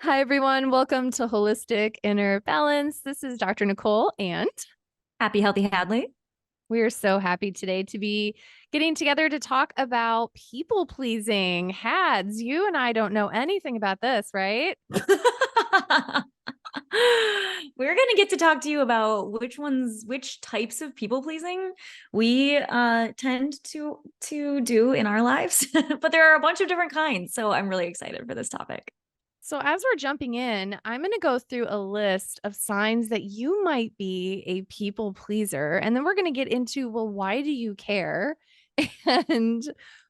Hi, everyone. Welcome to Holistic Inner Balance. This is Dr. Nicole, and Happy, healthy Hadley. we are so happy today to be getting together to talk about people pleasing. Hads, you and I don't know anything about this, right? We're going to get to talk to you about which types of people pleasing we tend to do in our lives. But there are a bunch of different kinds. So I'm really excited for this topic. So, as we're jumping in, I'm going to go through a list of signs that you might be a people pleaser. And then we're going to get into, well, why do you care? And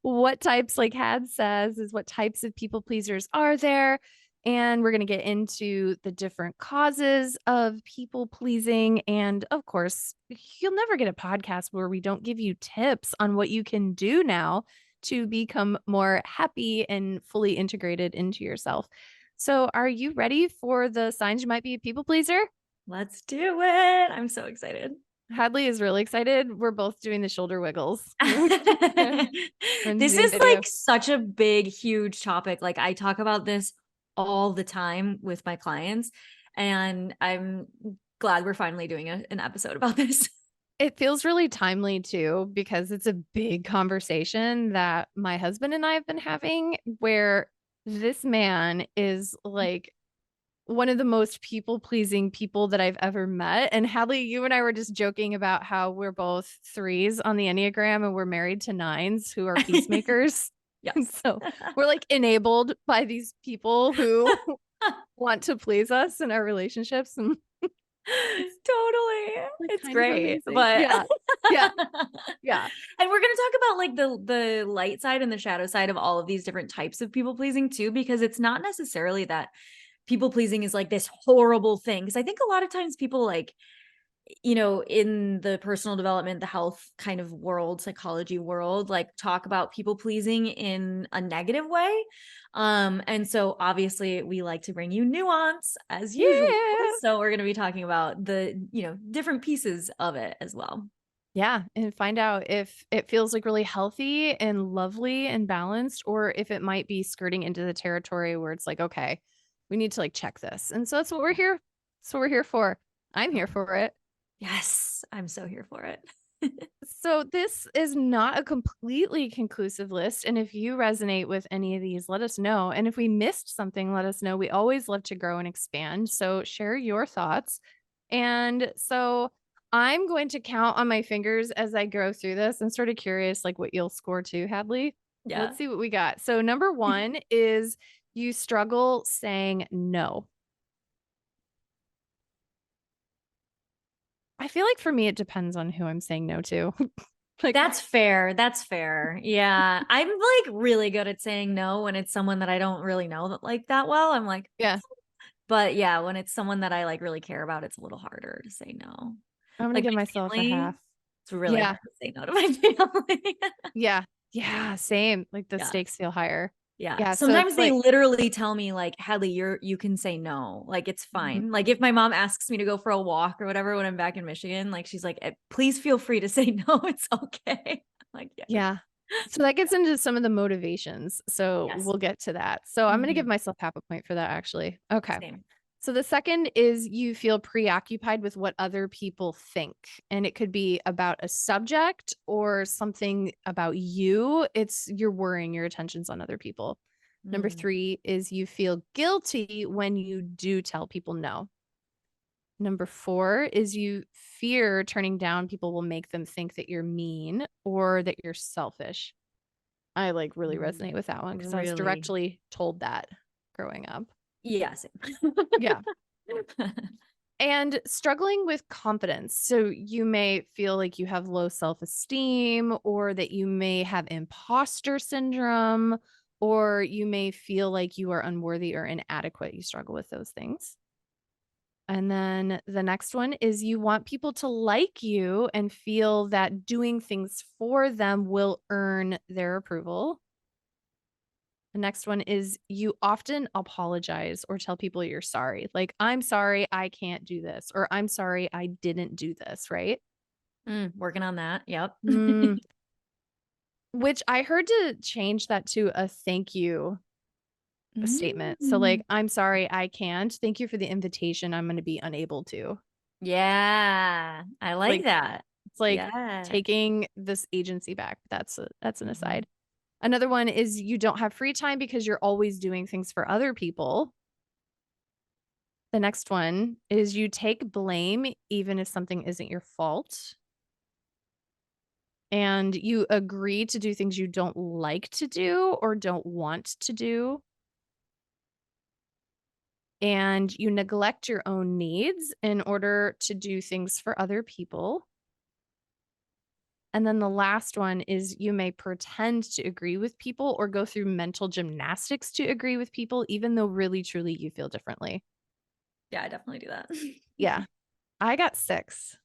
what types, like Had says, is what types of people pleasers are there? And we're going to get into the different causes of people pleasing. And of course, you'll never get a podcast where we don't give you tips on what you can do now to become more happy and fully integrated into yourself. So, are you ready for the signs you might be a people pleaser? Let's do it. I'm so excited. Hadley is really excited. We're both doing the shoulder wiggles. This Zoom is video. like such a big, huge topic. Like I talk about this all the time with my clients, and I'm glad we're finally doing an episode about this. It feels really timely too, because it's a big conversation that my husband and I have been having where this man is like one of the most people pleasing people that I've ever met. And Hadley, you and I were just joking about how we're both threes on the Enneagram and we're married to nines who are peacemakers. And Yes. so we're like enabled by these people who want to please us in our relationships. And Totally. like It's kind of great. amazing. But Yeah. Yeah. Yeah. and we're going to talk about like the light side and the shadow side of all of these different types of people pleasing too, because it's not necessarily that people pleasing is like this horrible thing. Because I think a lot of times people like, in the personal development, the health kind of world, psychology world, like talk about people pleasing in a negative way. And so obviously we like to bring you nuance as usual. Yeah. So we're going to be talking about the, different pieces of it as well. Yeah. And find out if it feels like really healthy and lovely and balanced, or if it might be skirting into the territory where it's like, okay, we need to like check this. And so that's what we're here. That's what we're here for. I'm here for it. Yes, I'm so here for it. So this is not a completely conclusive list. And if you resonate with any of these, let us know. And if we missed something, let us know. We always love to grow and expand. So share your thoughts. And so I'm going to count on my fingers as I go through this. I'm sort of curious, like what you'll score to, Hadley. Yeah. Let's see what we got. So number one is you struggle saying no. I feel like for me, it depends on who I'm saying no to. Like, That's fair. That's fair. Yeah. I'm like really good at saying no when it's someone that I don't really know that like that well. I'm like, yeah, but yeah, when it's someone that I like really care about, it's a little harder to say no. I'm going to Like give my myself a family, half. it's really Yeah. hard to say no to my family. Yeah. Yeah. Same. Like the Yeah. stakes feel higher. Yeah. Yeah. So Sometimes it's they like, literally tell me like, Hadley, you can say no. Like it's mhm. fine. Like if my mom asks me to go for a walk or whatever when I'm back in Michigan, like she's like, please feel free to say no. It's okay. I'm like, yes. Yeah. So that gets into some of the motivations. So Yes. we'll get to that. So I'm going to give Mhm. myself half a point for that, actually. Okay. Same. So the second is you feel preoccupied with what other people think. And it could be about a subject or something about you. It's you're worrying, your attention's on other people. Number Mm. three is you feel guilty when you do tell people no. Number four is you fear turning down people will make them think that you're mean or that you're selfish. I like really Mm. resonate with that one because I was Really? directly told that growing up. Yeah, same. Yeah. And struggling with confidence. So you may feel like you have low self esteem, or that you may have imposter syndrome, or you may feel like you are unworthy or inadequate. You struggle with those things. And then the next one is you want people to like you and feel that doing things for them will earn their approval. The next one is you often apologize or tell people you're sorry. Like, I'm sorry, I can't do this, or I'm sorry, I didn't do this, right? Working on that. Yep. Which I heard to change that to a thank you. a statement. So like, Mm. I'm sorry, I can't. Thank you for the invitation. I'm going to be unable to. Yeah, I like Like, that. it's like Yeah. taking this agency back. That's an Mhm. aside. Another one is you don't have free time because you're always doing things for other people. The next one is you take blame even if something isn't your fault. And you agree to do things you don't like to do or don't want to do. And you neglect your own needs in order to do things for other people. And then the last one is you may pretend to agree with people or go through mental gymnastics to agree with people, even though really, truly you feel differently. Yeah, I definitely do that. Yeah, I got 6.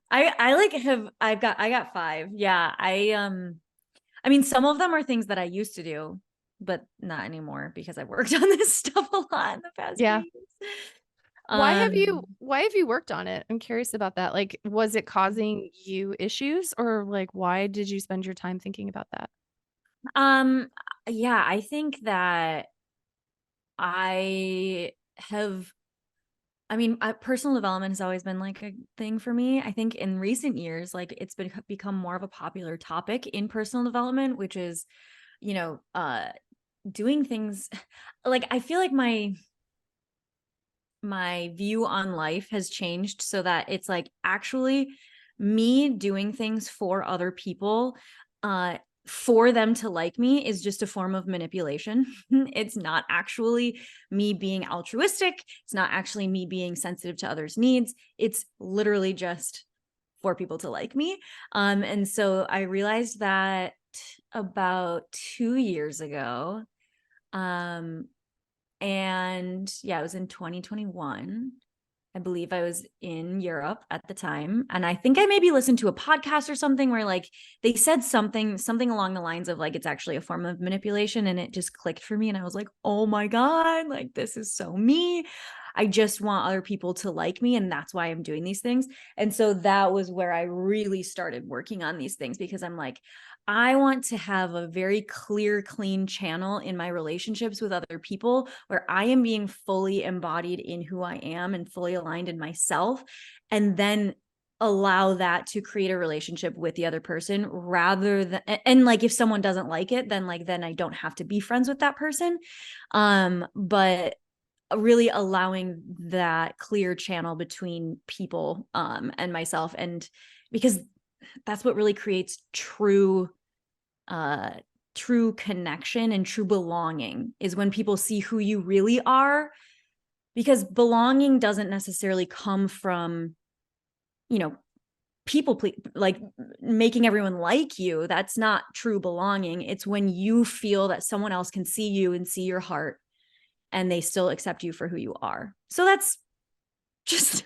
I like have I got 5. Yeah. I mean, some of them are things that I used to do, but not anymore because I've worked on this stuff a lot in the past few Yeah. years. Why Um, have you worked on it? I'm curious about that. Like, was it mm. causing you issues or like why did you spend your time thinking about that? um, yeah, I think that I have I mean, personal development has always been like a thing for me. I think in recent years, like it's become more of a popular topic in personal development, which is, you know, doing things like I feel like my view on life has changed so that it's like actually me doing things for other people uh for them to like me is just a form of manipulation. It's not actually me being altruistic. It's not actually me being sensitive to others' needs. It's literally just for people to like me. And so I realized that about 2 years ago. Um, and yeah, it was in 2021. I believe I was in Europe at the time. And I think I maybe listened to a podcast or something where like they said something along the lines of like it's actually a form of manipulation. And it just clicked for me. And I was like, oh my God, like this is so me. I just want other people to like me. And that's why I'm doing these things. And so that was where I really started working on these things because I'm like, I want to have a very clear, clean channel in my relationships with other people where I am being fully embodied in who I am and fully aligned in myself. And then allow that to create a relationship with the other person rather than, and like if someone doesn't like it, then like, then I don't have to be friends with that person. But really allowing that clear channel between people and myself. And because that's what really creates uh true connection and true belonging is when people see who you really are, because belonging doesn't necessarily come from, you know, like making everyone like you. That's not true belonging. It's when you feel that someone else can see you and see your heart and they still accept you for who you are. So that's just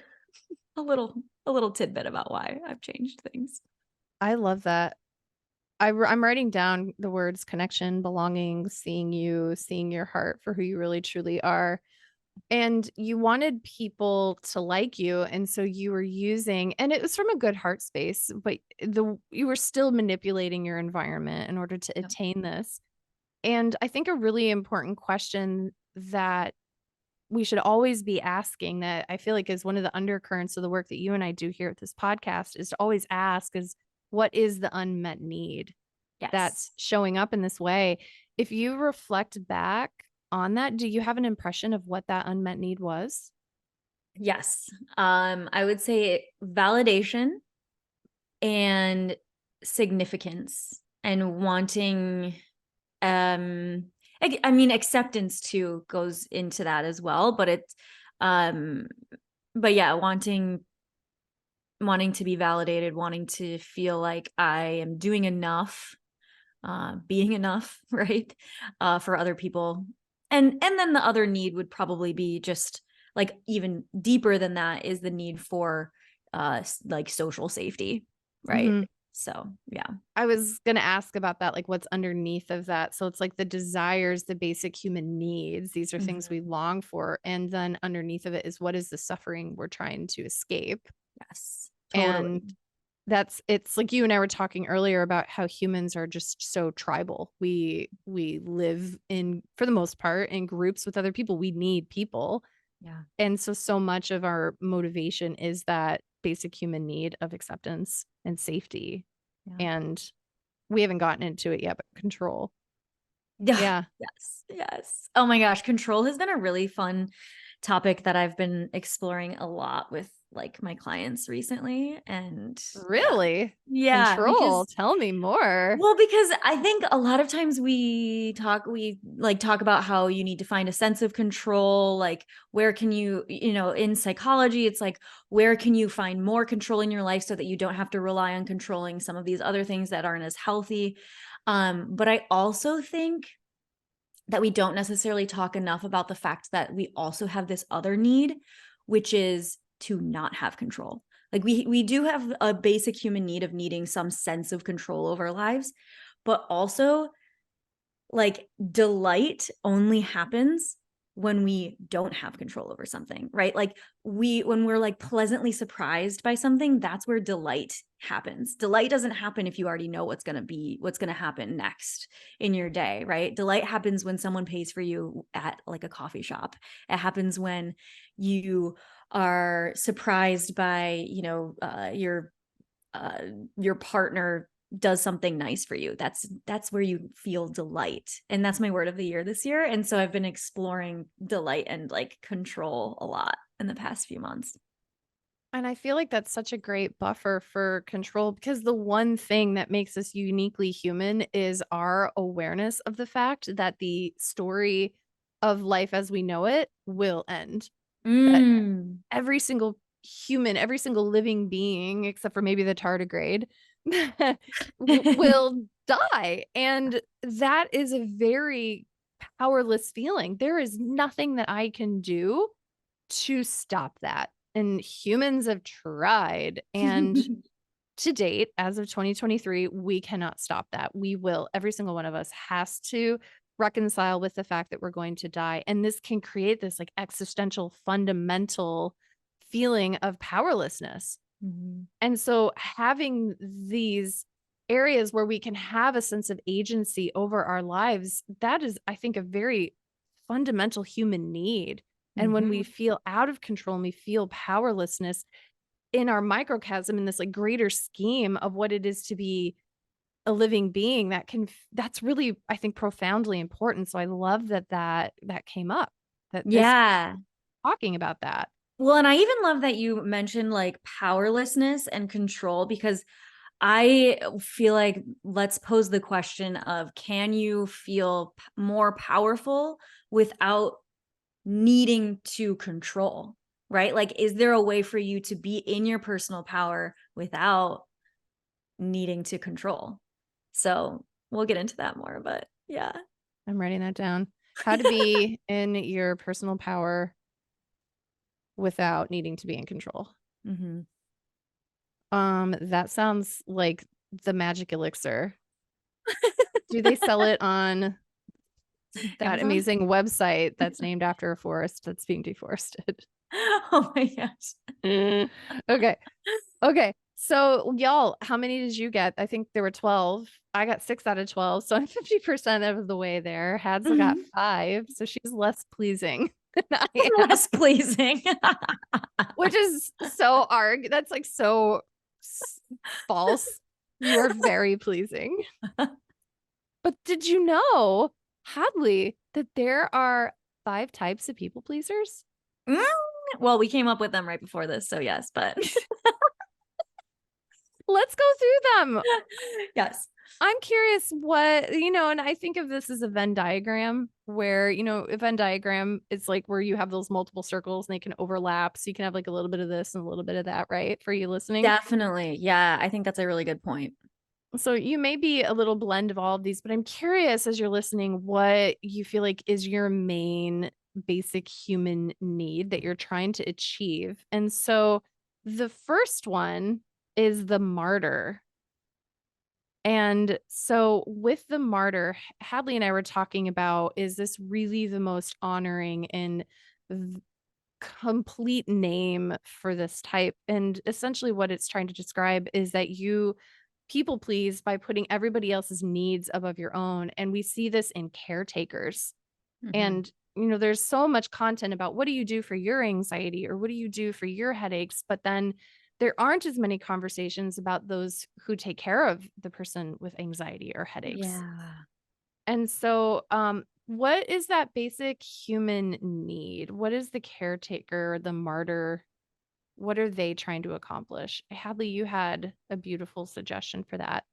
a little tidbit about why I've changed things. I love that. I'm writing down the words connection, belonging, seeing you, seeing your heart for who you really truly are. And you wanted people to like you. And so you were using, and it was from a good heart space, but you were still manipulating your environment in order to Yep. attain this. And I think a really important question that we should always be asking that I feel like is one of the undercurrents of the work that you and I do here at this podcast is to always ask is what is the unmet need that's Yes. showing up in this way? If you reflect back on that, do you have an impression of what that unmet need was? Yes. I would say validation and significance and wanting I mean acceptance too goes into that as well, but it's um but yeah, wanting to be validated, wanting to feel like I am doing enough, being enough, right? For other people. And then the other need would probably be just like even deeper than that is the need for like social safety, right? Mhm. So yeah. I was going to ask about that, like what's underneath of that. So it's like the desires, the basic human needs. These are things we Mhm. long for. And then underneath of it is what is the suffering we're trying to escape. Yes, And totally. it's like you and I were talking earlier about how humans are just so tribal. We live in, for the most part, in groups with other people. We need people. Yeah. And so much of our motivation is that basic human need of acceptance and safety. Yeah. And we haven't gotten into it yet, but control. Yeah. Yeah. Yes. Yes. Oh my gosh. Control has been a really fun topic that I've been exploring a lot with like my clients recently. And yeah. Really? Yeah. Control. Tell me more. Because I think a lot of times we like talk about how you need to find a sense of control. Like, where can you, in psychology, it's like, where can you find more control in your life so that you don't have to rely on controlling some of these other things that aren't as healthy. But I also think that we don't necessarily talk enough about the fact that we also have this other need, which is to not have control. Like we do have a basic human need of needing some sense of control over our lives, but also like delight only happens when we don't have control over something, right? Like when we're like pleasantly surprised by something, that's where delight happens. Delight doesn't happen if you already know what's going to happen next in your day, right? Delight happens when someone pays for you at like a coffee shop. It happens when you are surprised by, your partner does something nice for you. That's where you feel delight. And that's my word of the year this year. And so I've been exploring delight and like control a lot in the past few months. And I feel like that's such a great buffer for control, because the one thing that makes us uniquely human is our awareness of the fact that the story of life as we know it will end. That Mm. every single human, every single living being, except for maybe the tardigrade, will die. And that is a very powerless feeling. There is nothing that I can do to stop that. And humans have tried. And to date, as of 2023, we cannot stop that. We will, every single one of us has to reconcile with the fact that we're going to die. And this can create this like existential, fundamental feeling of powerlessness. Mhm. And so having these areas where we can have a sense of agency over our lives, that is, I think, a very fundamental human need. And when we Mhm. feel out of control and we feel powerlessness in our microcosm, in this like greater scheme of what it is to be a living being, that's really, I think, profoundly important. So I love that came up, that this Yeah. talking about that. Well, and I even love that you mentioned like powerlessness and control, because I feel like let's pose the question of, can you feel more powerful without needing to control, right? Like, is there a way for you to be in your personal power without needing to control? So we'll get into that more, but yeah. I'm writing that down. How to be in your personal power without needing to be in control. Mm-hmm. That sounds like the magic elixir. Do they sell it on that Amazon. amazing website that's named after a forest that's being deforested? Oh my gosh. Okay. Okay. So y'all, how many did you get? I think there were 12. I got 6 out of 12. So I'm 50% of the way there. Hadsel got Mhm. 5. So she's less pleasing than I am, Less pleasing. which is so that's like so false. You are very pleasing. But did you know, Hadley, that there are 5 types of people pleasers? Mm, well, we came up with them right before this, so yes, but Let's go through them. yes. I'm curious what, and I think of this as a Venn diagram where, a Venn diagram is like where you have those multiple circles and they can overlap. So you can have like a little bit of this and a little bit of that, right? For you listening. Definitely. Yeah, I think that's a really good point. So you may be a little blend of all of these, but I'm curious as you're listening, what you feel like is your main basic human need that you're trying to achieve. And so the first one is the martyr. And so with the martyr, Hadley and I were talking about, is this really the most honoring and complete name for this type. And essentially, what it's trying to describe is that you people please by putting everybody else's needs above your own. And we see this in caretakers. Mhm. And, there's so much content about what do you do for your anxiety or what do you do for your headaches? But then there aren't as many conversations about those who take care of the person with anxiety or headaches. Yeah. And so, what is that basic human need? What is the caretaker, the martyr? What are they trying to accomplish? Hadley, you had a beautiful suggestion for that.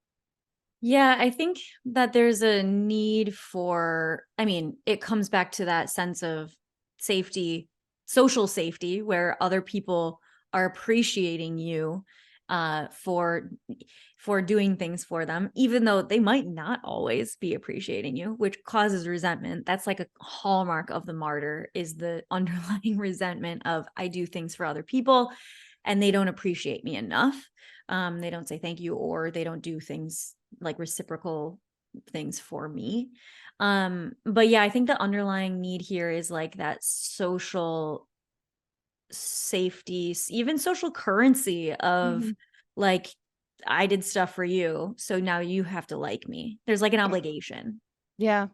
Yeah, I think that there's a need for, I mean, it comes back to that sense of safety, social safety, where other people are appreciating you for doing things for them, even though they might not always be appreciating you, which causes resentment. That's like a hallmark of the martyr is the underlying resentment of I do things for other people and they don't appreciate me enough. They don't say thank you, or they don't do things like reciprocal things for me. But yeah, I think the underlying need here is like that social safety, even social currency of Mhm. like, I did stuff for you, so now you have to like me. There's like an obligation. Yeah,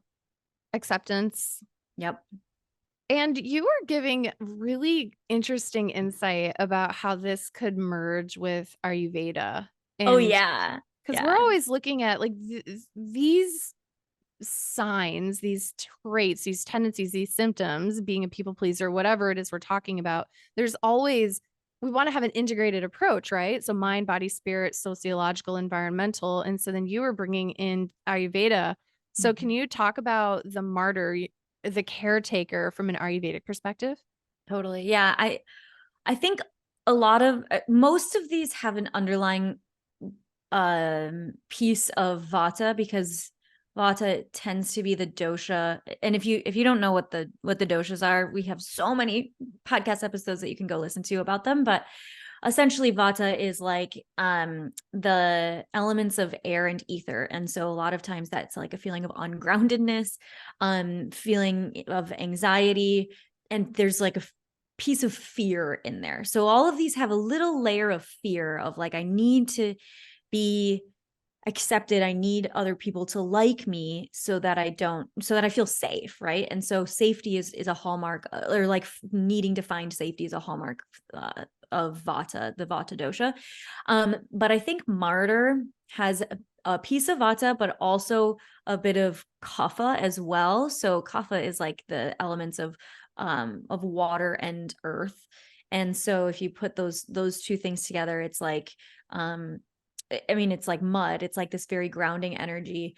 acceptance. Yep. And you were giving really interesting insight about how this could merge with Ayurveda. Oh And yeah. because we're Yeah. always looking at like these signs, these traits, these tendencies, these symptoms, being a people pleaser, whatever it is we're talking about, there's always, we want to have an integrated approach, right? So mind, body, spirit, sociological, environmental. And so then you were bringing in Ayurveda. So can Mhm. you talk about the martyr, the caretaker from an Ayurvedic perspective? Totally. Yeah. I think a lot of most of these have an underlying piece of vata, because vata tends to be the dosha. And if you don't know what the doshas are, we have so many podcast episodes that you can go listen to about them, but essentially vata is like the elements of air and ether, and so a lot of times that's like a feeling of ungroundedness, feeling of anxiety, and there's like a piece of fear in there. So all of these have a little layer of fear of like I need to be accepted, I need other people to like me so that I feel safe, right? And so safety is a hallmark, or like needing to find safety is a hallmark of vata, the vata dosha. But I think martyr has a piece of vata but also a bit of kapha as well. So kapha is like the elements of water and earth, and so if you put those two things together, it's like um I mean, it's like mud. It's like this very grounding energy,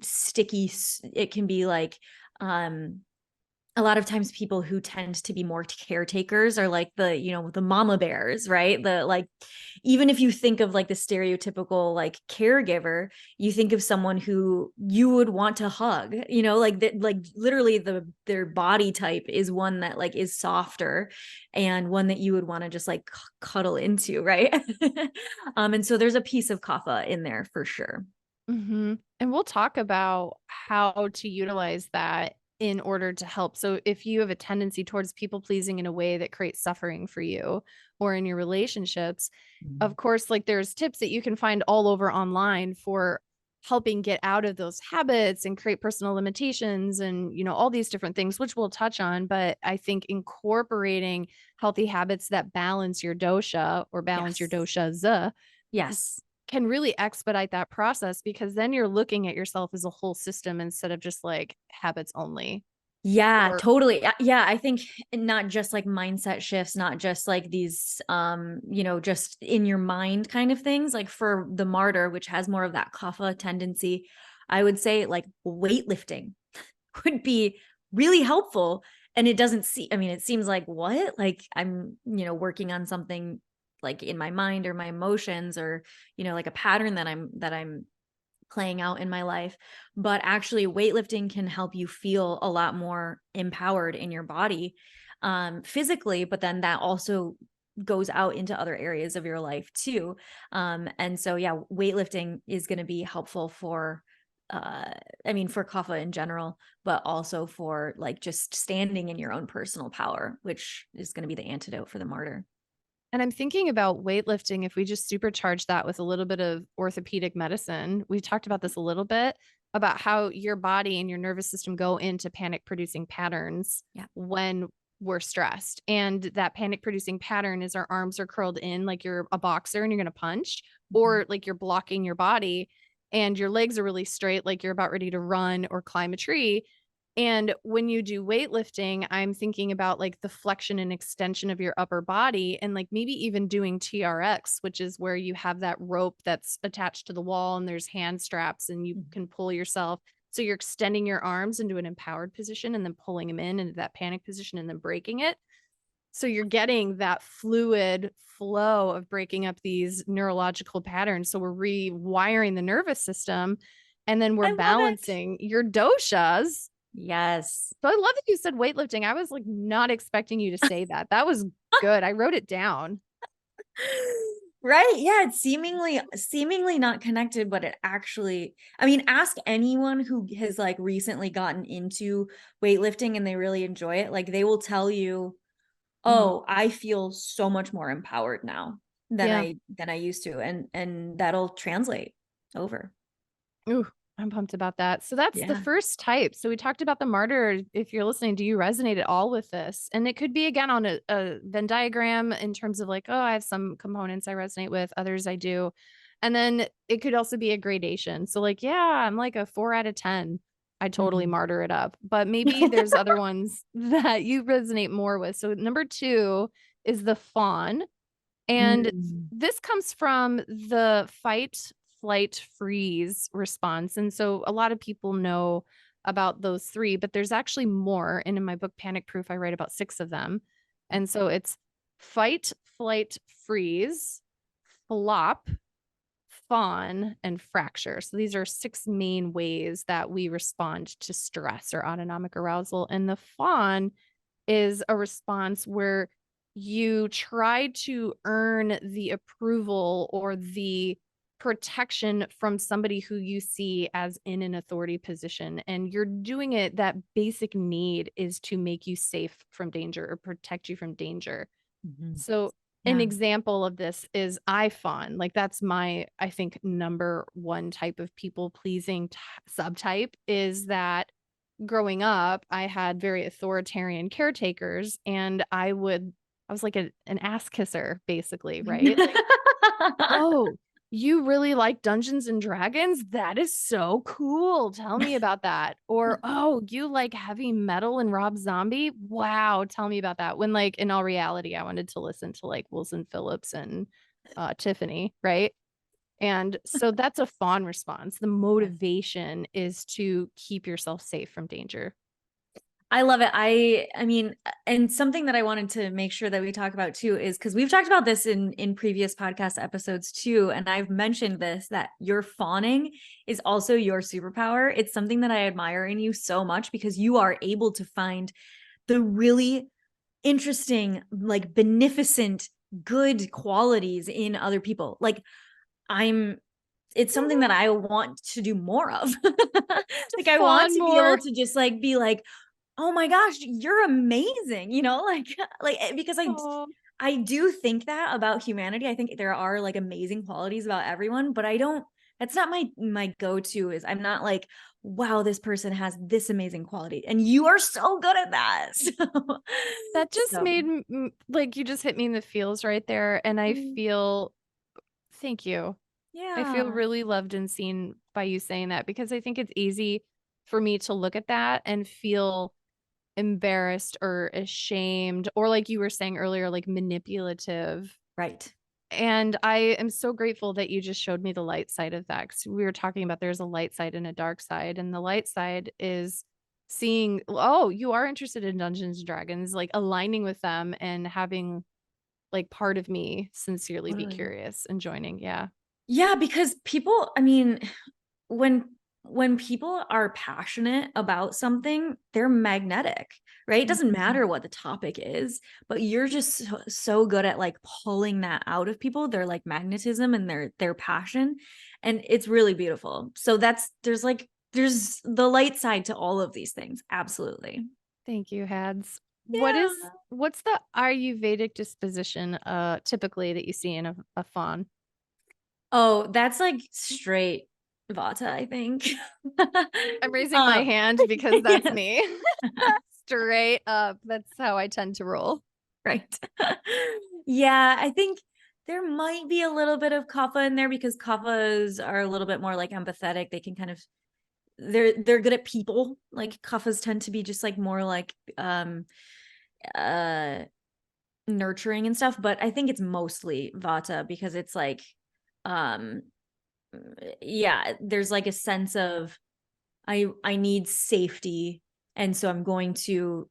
sticky. It can be like, um, a lot of times people who tend to be more caretakers are like the mama bears, right? The like, even if you think of like the stereotypical like caregiver, you think of someone who you would want to hug, like that, like literally their body type is one that like is softer and one that you would want to just like cuddle into, right? And so there's a piece of kapha in there for sure. And we'll talk about how to utilize that in order to help. So, if you have a tendency towards people pleasing in a way that creates suffering for you or in your relationships, of Mhm. course, like there's tips that you can find all over online for helping get out of those habits and create personal limitations and, all these different things, which we'll touch on. But I think incorporating healthy habits that balance your dosha or balance your Yes. doshas Yes. can really expedite that process because then you're looking at yourself as a whole system instead of just like habits only. Yeah, Or totally. Yeah, I think not just like mindset shifts, not just like these just in your mind kind of things. Like for the martyr, which has more of that kapha tendency, I would say like weightlifting would be really helpful. And it doesn't see, I mean, it seems like what? Like I'm, working on something like in my mind or my emotions, or, like a pattern that I'm playing out in my life. But actually, weightlifting can help you feel a lot more empowered in your body, physically, but then that also goes out into other areas of your life too. And so, yeah, weightlifting is going to be helpful for I mean, for kapha in general, but also for like just standing in your own personal power, which is going to be the antidote for the martyr. And I'm thinking about weightlifting. If we just supercharge that with a little bit of orthopedic medicine, we talked about this a little bit about how your body and your nervous system go into panic producing patterns Yeah. when we're stressed. And that panic producing pattern is our arms are curled in like you're a boxer and you're going to punch, Mhm. or like you're blocking your body and your legs are really straight, like you're about ready to run or climb a tree. And when you do weightlifting, I'm thinking about like the flexion and extension of your upper body and like maybe even doing TRX, which is where you have that rope that's attached to the wall and there's hand straps and you Mhm. can pull yourself. So you're extending your arms into an empowered position and then pulling them in into that panic position and then breaking it. So you're getting that fluid flow of breaking up these neurological patterns. So we're rewiring the nervous system and then we're I love it. balancing your doshas. Yes. So I love that you said weightlifting. I was like not expecting you to say that. That was good. I wrote it down. Right. Yeah. It's seemingly not connected, but it actually, I mean, ask anyone who has like recently gotten into weightlifting and they really enjoy it. Like they will tell you, Mhm. oh, I feel so much more empowered now than Yeah. I used to. And that'll translate over. Ooh, I'm pumped about that. So that's the Yeah. first type. So we talked about the martyr. If you're listening, do you resonate at all with this? And it could be again on a Venn diagram in terms of like, oh, I have some components I resonate with, others I do. And then it could also be a gradation. So like, yeah, I'm like a 4 out of 10. I totally Mhm. martyr it up. But maybe there's other ones that you resonate more with. So number 2 is the fawn. And Mm. this comes from the fight, flight, freeze response. And so a lot of people know about those 3, but there's actually more. And in my book, Panic Proof, I write about 6 of them. And so it's fight, flight, freeze, flop, fawn, and fracture. So these are 6 main ways that we respond to stress or autonomic arousal. And the fawn is a response where you try to earn the approval or the protection from somebody who you see as in an authority position. And you're doing it, that basic need is to make you safe from danger or protect you from danger. Mhm. So, an Yeah. example of this is I fawn. Like, that's my, I think, number one type of people pleasing subtype is that growing up, I had very authoritarian caretakers, and I was like an ass kisser, basically, right? Like, oh, you really like Dungeons and Dragons? That is so cool. Tell me about that. Or, oh, you like heavy metal and Rob Zombie? Wow, tell me about that. When, like, in all reality, I wanted to listen to like Wilson Phillips and Tiffany, right? And so that's a fawn response. The motivation is to keep yourself safe from danger. I love it. I mean, and something that I wanted to make sure that we talk about too is because we've talked about this in previous podcast episodes too, and I've mentioned this that your fawning is also your superpower. It's something that I admire in you so much because you are able to find the really interesting, like beneficent, good qualities in other people. Like I'm it's something that I want to do more of. To Like I want fawn to be able more. to just like be like, oh my gosh, you're amazing, you know, like because Oh, I do think that about humanity. I think there are like amazing qualities about everyone, but I don't that's not my go-to is I'm not like, wow, this person has this amazing quality and you are so good at that. that just So made like you just hit me in the feels right there. And I mm, feel, thank you. I feel yeah. really loved and seen by you saying that because I think it's easy for me to look at that and feel embarrassed or ashamed, or like you were saying earlier, like manipulative. Right. And I am so grateful that you just showed me the light side of that because we were talking about there's a light side and a dark side. And the light side is seeing, oh, you are interested in Dungeons and Dragons, like aligning with them and having like part of me sincerely be Totally. curious and joining. Yeah. Yeah, because people, I mean, when when people are passionate about something, they're magnetic, right? It doesn't Mhm. matter what the topic is, but you're just so good at like pulling that out of people, their like magnetism and their passion, and it's really beautiful. So that's there's like there's the light side to all of these things. Absolutely. Thank you, Hads. Yeah. What's the Ayurvedic disposition typically that you see in a fawn? Oh, that's like straight Vata, I think. I'm raising my um, hand because that's yeah. me. Straight up. That's how I tend to roll. Right. Yeah, I think there might be a little bit of kapha in there because kaphas are a little bit more like empathetic. They can kind of they're good at people. Like kaphas tend to be just like more like uh nurturing and stuff, but I think it's mostly vata because it's like um yeah, there's like a sense of I need safety, and so I'm going to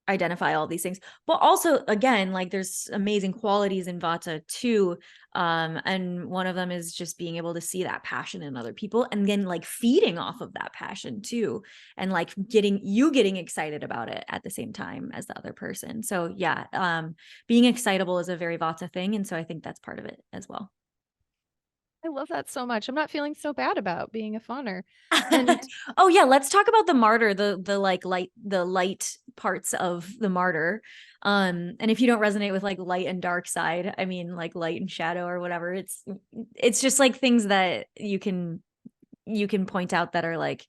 identify all these things. But also, again, like there's amazing qualities in vata too, and one of them is just being able to see that passion in other people, and then like feeding off of that passion too, and like getting excited about it at the same time as the other person. So yeah, being excitable is a very vata thing, and so I think that's part of it as well. I love that so much. I'm not feeling so bad about being a fawner. And Oh yeah, let's talk about the martyr, the like light parts of the martyr. And if you don't resonate with like light and dark side, I mean like light and shadow or whatever, it's just like things that you can point out that are like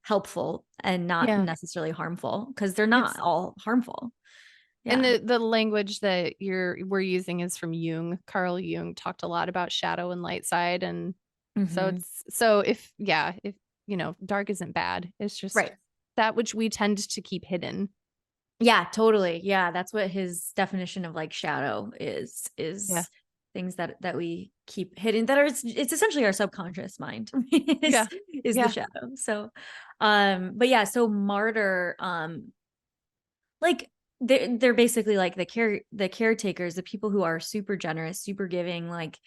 helpful and not yeah, necessarily harmful because they're not it's all harmful. and Yeah. the language that we're using is from Jung. Carl Jung talked a lot about shadow and light side, and so Hmm. it's so if dark isn't bad. It's just Right. that which we tend to keep hidden. Yeah, totally. Yeah, that's what his definition of like shadow Yeah. is things that we keep hidden that are it's essentially our subconscious mind Yeah. is the Yeah. shadow. So but yeah, so martyr like they're basically like the caretakers, the people who are super generous, super giving. Like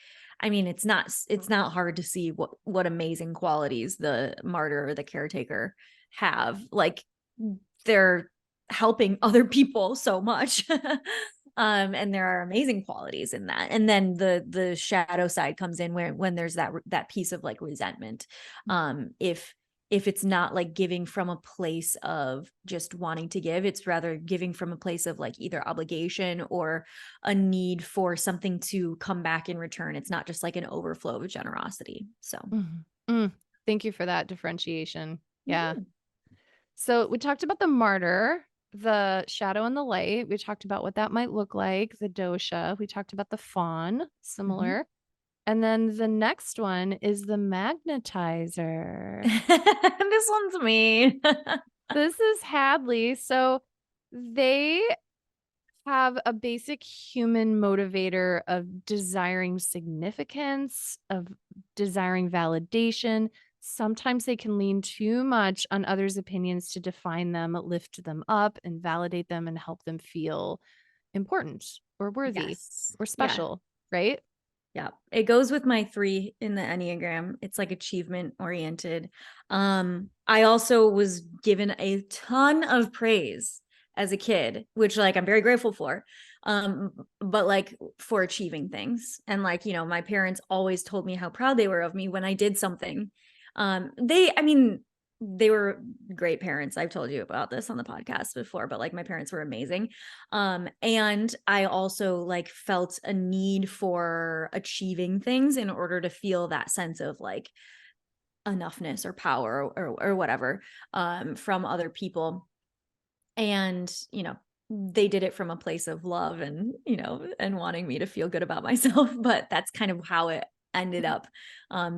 I mean, it's not hard to see what amazing qualities the martyr or the caretaker have. Like they're helping other people so much. And there are amazing qualities in that. And then the shadow side comes in when there's that piece of like resentment. If it's not like giving from a place of just wanting to give, it's rather giving from a place of like either obligation or a need for something to come back in return. It's not just like an overflow of generosity. So Mhm. Mm. Thank you for that differentiation. Yeah. mhm. So we talked about the martyr, the shadow and the light. We talked about what that might look like, the dosha. We talked about the fawn, Mhm. similar. And then the next one is the magnetizer. This one's me. This is Hadley. So they have a basic human motivator of desiring significance, of desiring validation. Sometimes they can lean too much on others' opinions to define them, lift them up, and validate them and help them feel important or worthy Yes. or Yeah. special, right? Yeah, it goes with my 3 in the Enneagram. It's like achievement oriented. I also was given a ton of praise as a kid, which like I'm very grateful for. But like for achieving things. And like, my parents always told me how proud they were of me when I did something. I mean, they were great parents. I've told you about this on the podcast before, but like my parents were amazing. And I also like felt a need for achieving things in order to feel that sense of like enoughness or power or whatever from other people. And they did it from a place of love and and wanting me to feel good about myself. But that's kind of how it ended up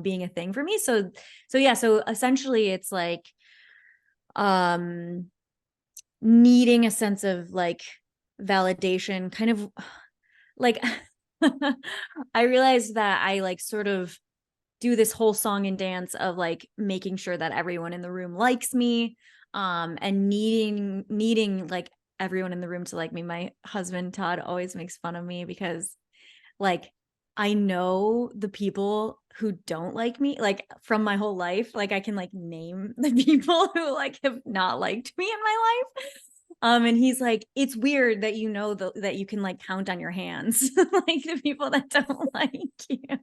being a thing for me. So yeah, so essentially it's like um needing a sense of like validation, kind of like I realized that I like sort of do this whole song and dance of like making sure that everyone in the room likes me, and needing like everyone in the room to like me. My husband Todd always makes fun of me because like I know the people who don't like me like from my whole life. Like I can like name the people who like have not liked me in my life. And he's like, it's weird that you know that you can like count on your hands, like the people that don't like you. And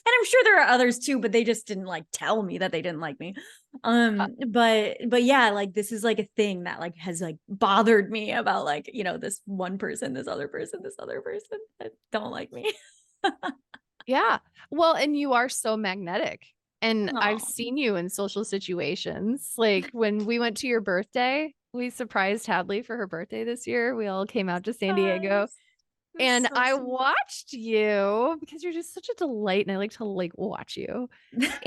I'm sure there are others too, but they just didn't like tell me that they didn't like me. But yeah, like this is like a thing that like has like bothered me about like, you know, this one person, this other person, this other person that don't like me. Yeah. Well, and you are so magnetic. And I've Oh, seen you in social situations. Like when we went to your birthday, we surprised Hadley for her birthday this year. We all came out to San Diego. nice. That's And so I sweet. watched you because you're just such a delight and I like to like watch you.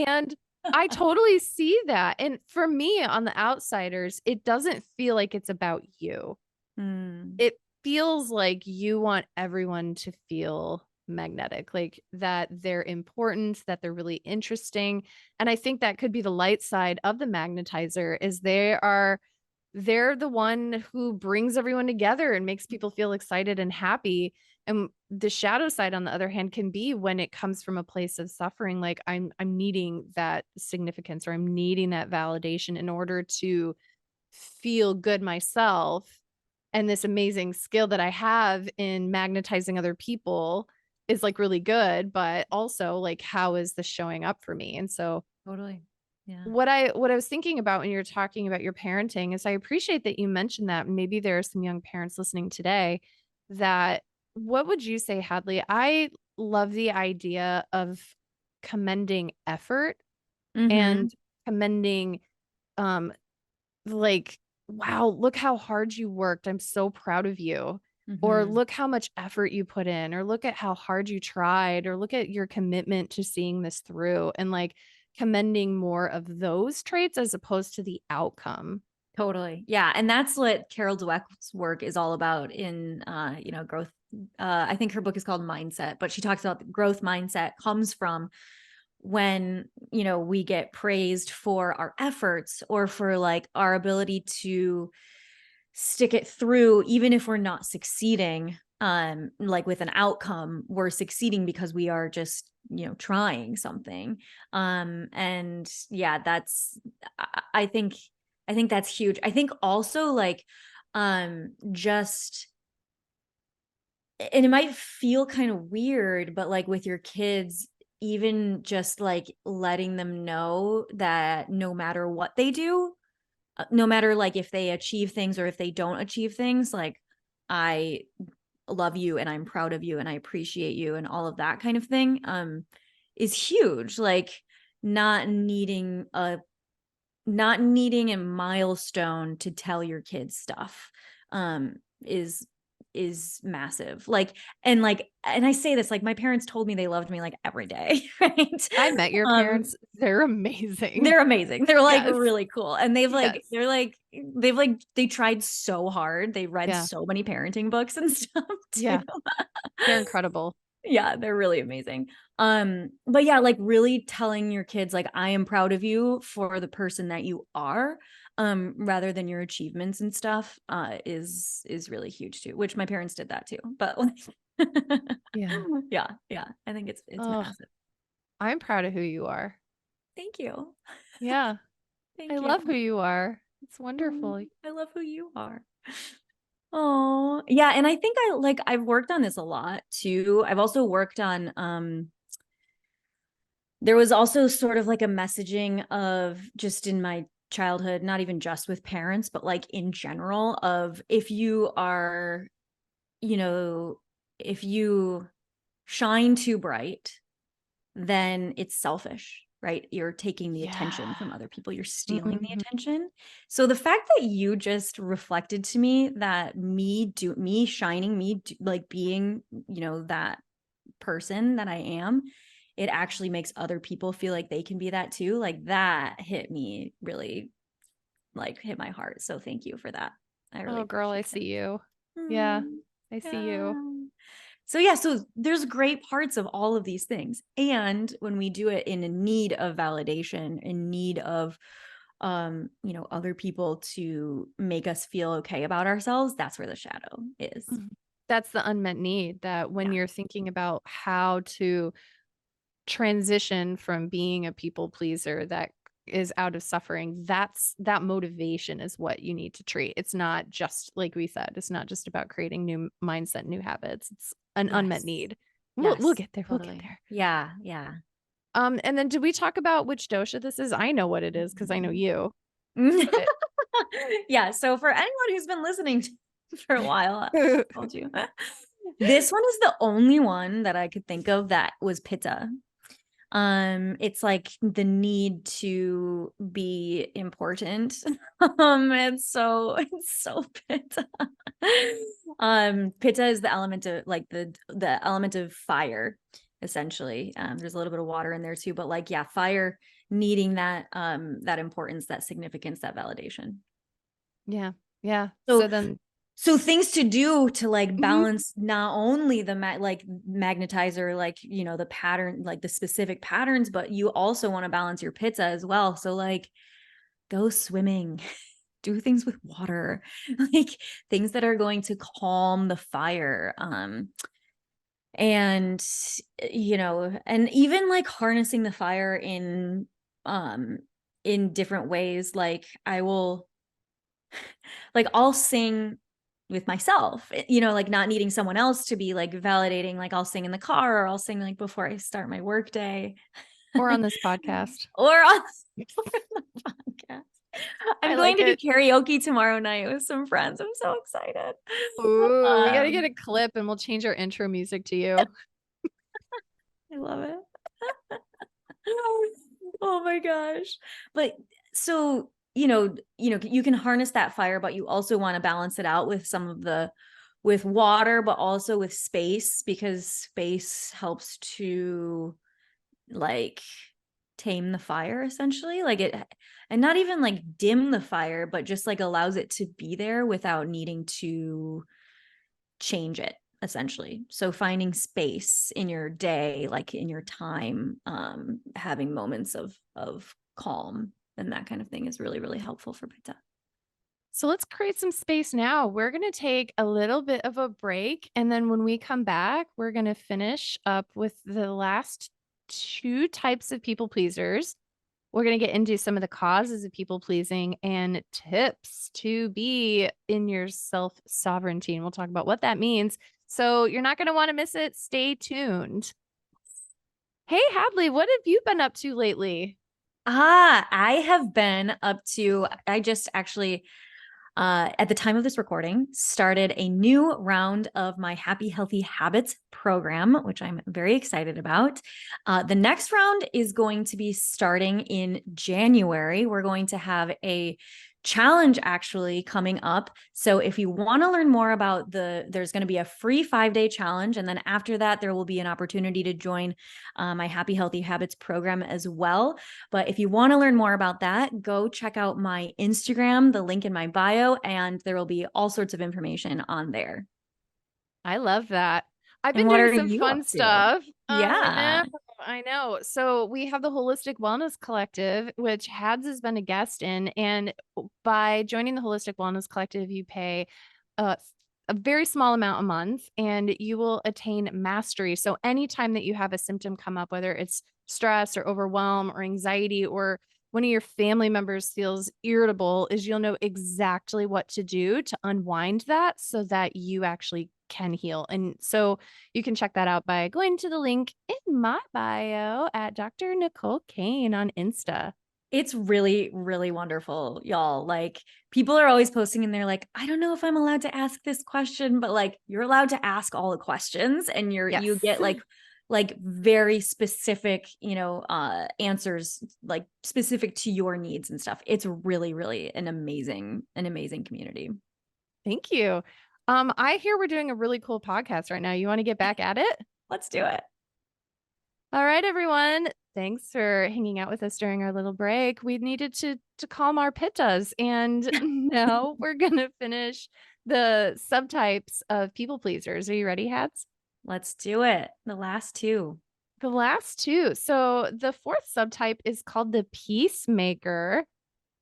And I totally see that. And for me on the outsiders, it doesn't feel like it's about you. Mm, It feels like you want everyone to feel magnetic, like that they're important, that they're really interesting. And I think that could be the light side of the magnetizer is they're the one who brings everyone together and makes people feel excited and happy. And the shadow side, on the other hand, can be when it comes from a place of suffering, like I'm needing that significance or I'm needing that validation in order to feel good myself. And this amazing skill that I have in magnetizing other people is like really good, but also like how is this showing up for me? And so totally. Yeah. what I was thinking about when you're talking about your parenting is I appreciate that you mentioned that. Maybe there are some young parents listening today that what would you say, Hadley? I love the idea of commending effort Mm-hmm. and commending um like, wow, look how hard you worked. I'm so proud of you. Or Mm-hmm. look how much effort you put in, or look at how hard you tried, or look at your commitment to seeing this through and like commending more of those traits as opposed to the outcome. Totally. Yeah. And that's what Carol Dweck's work is all about in you know, growth. I think her book is called Mindset, but she talks about the growth mindset comes from when, you know, we get praised for our efforts or for like our ability to stick it through, even if we're not succeeding, like with an outcome, we're succeeding because we are just, you know, trying something. And yeah, that's, I think, I think that's huge. I think also like, just, and it might feel kind of weird, but like with your kids, even just like letting them know that no matter what they do, no matter like if they achieve things or if they don't achieve things, like I love you and I'm proud of you and I appreciate you and all of that kind of thing is huge. Like not needing a milestone to tell your kids stuff um is is massive. And I say this like my parents told me they loved me like every day, right? I met your um parents. They're amazing. they're amazing. They're like Yes. really cool. And Yes. they tried so hard. They read Yeah. so many parenting books and stuff too. Yeah. They're incredible. Yeah, they're really amazing. But yeah, like really telling your kids like I am proud of you for the person that you are, rather than your achievements and stuff, is really huge too, which my parents did that too. But Yeah. yeah, yeah, I think it's Oh, massive. I'm proud of who you are. Thank you. Yeah. I Thank you. love who you are. It's wonderful. I love who you are. Oh, yeah, and I think I've worked on this a lot too. I've also worked on there was also sort of like a messaging of just in my childhood, not even just with parents, but like in general of if you are, you know, if you shine too bright, then it's selfish, right? You're taking the attention Yeah. from other people, you're stealing the Mhm. attention. So the fact that you just reflected to me that me shining, like being, you know, that person that I am, it actually makes other people feel like they can be that too. Like that hit me really, like hit my heart. So thank you for that. I really Oh, girl, I appreciate see it. you. Yeah, Mm, I see you. yeah. So yeah, so there's great parts of all of these things. And when we do it in a need of validation, in need of you know, other people to make us feel okay about ourselves, that's where the shadow is. Mhm. That's the unmet need that when Yeah. you're thinking about how to transition from being a people pleaser, that is out of suffering, that motivation is what you need to treat. It's not just like we said, it's not just about creating new mindset, new habits. It's an unmet Yes. need. We'll Yes, get there. We'll get totally. there. Yeah, yeah. And then did we talk about which dosha this is? I know what it is because I know you. But Yeah, so for anyone who's been listening for a while, I told you. This one is the only one that I could think of that was pitta. It's like the need to be important. It's so pitta. Pitta is the element of like the element of fire, essentially. There's a little bit of water in there too, but like, yeah, fire needing that importance, that significance, that validation. yeah. Yeah. So So then so things to do to like mhm. balance not only the like magnetizer, like, you know, the pattern, like the specific patterns, but you also want to balance your pitta as well. So like go swimming, do things with water, like things that are going to calm the fire. And you know, and even like harnessing the fire um in different ways. Like I'll sing with myself, you know, like not needing someone else to be like validating. Like I'll sing in the car, or I'll sing like before I start my work day. Or on this podcast. or on the podcast. I'm I going like to do it. karaoke tomorrow night with some friends. I'm so excited. Ooh, we got to get Um, a clip and we'll change our intro music to you. I love it. Oh my gosh. But so, you can harness that fire, but you also want to balance it out with with water, but also with space, because space helps to like tame the fire, essentially. And not even like dim the fire, but just like allows it to be there without needing to change it, essentially. So finding space in your day, like in your time, having moments of calm and that kind of thing is really, really helpful for pitta. So let's create some space now. We're going to take a little bit of a break. And then when we come back, we're going to finish up with the last two types of people pleasers. We're going to get into some of the causes of people pleasing and tips to be in your self sovereignty. And we'll talk about what that means. So you're not going to want to miss it. Stay tuned. Hey, Hadley, what have you been up to lately? I have been up to, I just actually, at the time of this recording, started a new round of my Happy Healthy Habits program, which I'm very excited about. The next round is going to be starting in January. We're going to have a challenge actually coming up. So if you want to learn more about there's going to be a free 5-day challenge. And then after that, there will be an opportunity to join my Happy Healthy Habits program as well. But if you want to learn more about that, go check out my Instagram, the link in my bio, and there will be all sorts of information on there. I love that. I've And been what doing are some you fun up to? stuff. I Yeah. know. I know. So we have the Holistic Wellness Collective, which Hads has been a guest in. And by joining the Holistic Wellness Collective, you pay a, a very small amount a month and you will attain mastery. So anytime that you have a symptom come up, whether it's stress or overwhelm or anxiety, or one of your family members feels irritable, is you'll know exactly what to do to unwind that so that you actually can heal. And so you can check that out by going to the link in my bio at Dr. Nicole Cain on Insta. It's really, really wonderful, y'all. Like, people are always posting and they're like, I don't know if I'm allowed to ask this question, but like, you're allowed to ask all the questions, and you Yes. get like very specific, answers, like specific to your needs and stuff. It's really, really an amazing community. Thank you. I hear we're doing a really cool podcast right now. You want to get back at it? Let's do it. All right, everyone. Thanks for hanging out with us during our little break. We needed to calm our pittas, and now we're gonna finish the subtypes of people pleasers. Are you ready, Hats? Let's do it. The last two. The last two. So the fourth subtype is called the peacemaker.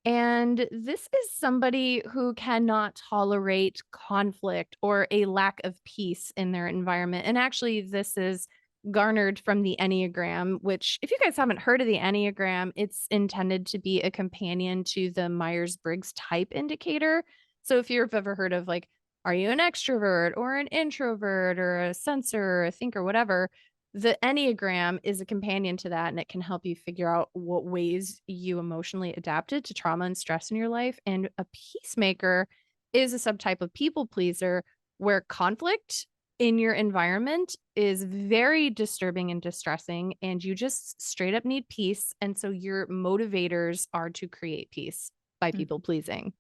And this is somebody who cannot tolerate conflict or a lack of peace in their environment. And actually, this is garnered from the Enneagram, which, if you guys haven't heard of the Enneagram, it's intended to be a companion to the Myers-Briggs type indicator. So if you've ever heard of like, are you an extrovert or an introvert or a sensor or a thinker, whatever, the Enneagram is a companion to that, and it can help you figure out what ways you emotionally adapted to trauma and stress in your life. And a peacemaker is a subtype of people pleaser where conflict in your environment is very disturbing and distressing, and you just straight up need peace. And so your motivators are to create peace by Mm. people pleasing.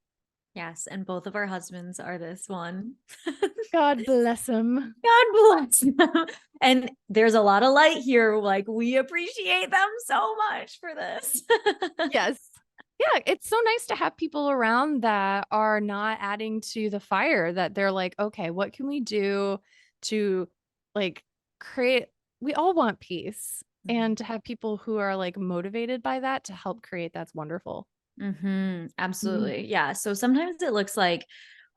Yes. And both of our husbands are this one. God bless them. God bless them. And there's a lot of light here. Like, we appreciate them so much for this. Yes. Yeah, it's so nice to have people around that are not adding to the fire, that they're like, okay, what can we do to like create? We all want peace. Mhm. And to have people who are like motivated by that to help create, that's wonderful. Mhm. Absolutely. Yeah. So sometimes it looks like,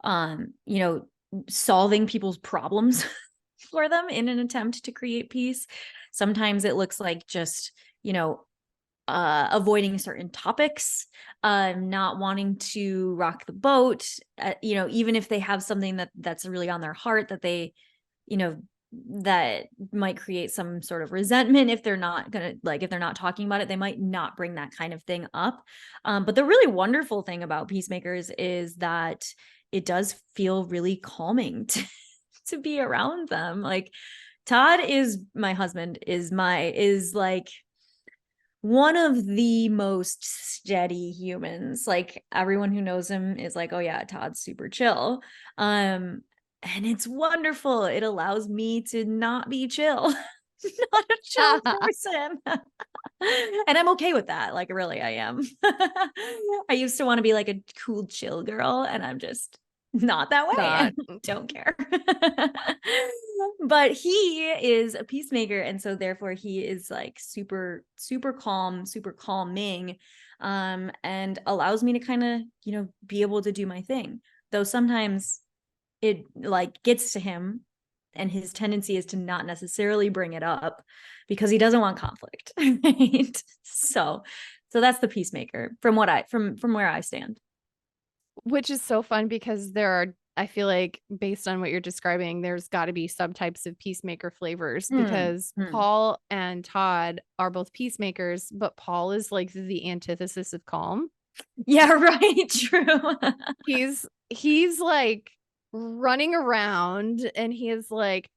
you know, solving people's problems for them in an attempt to create peace. Sometimes it looks like just, you know, avoiding certain topics, not wanting to rock the boat, you know, even if they have something that's really on their heart that they, you know, that might create some sort of resentment if they're not gonna like if they're not talking about it, they might not bring that kind of thing up. But the really wonderful thing about peacemakers is that it does feel really calming to be around them. Like Todd is my husband, is like one of the most steady humans. Like everyone who knows him is like, oh yeah, Todd's super chill. And it's wonderful. It allows me to not be chill, not a chill person. And I'm okay with that. Like, really, I am. I used to want to be like a cool, chill girl, and I'm just not that way. Not. And don't care. But he is a peacemaker. And so, therefore, he is like super, super calm, super calming, and allows me to kind of, you know, be able to do my thing. Though sometimes it like gets to him, and his tendency is to not necessarily bring it up because he doesn't want conflict. Right? So that's the peacemaker from what from where I stand. Which is so fun because there are, I feel like, based on what you're describing, there's got to be subtypes of peacemaker flavors, because Hmm. Paul and Todd are both peacemakers, but Paul is like the antithesis of calm. Yeah, right. True. He's like running around, and he is like,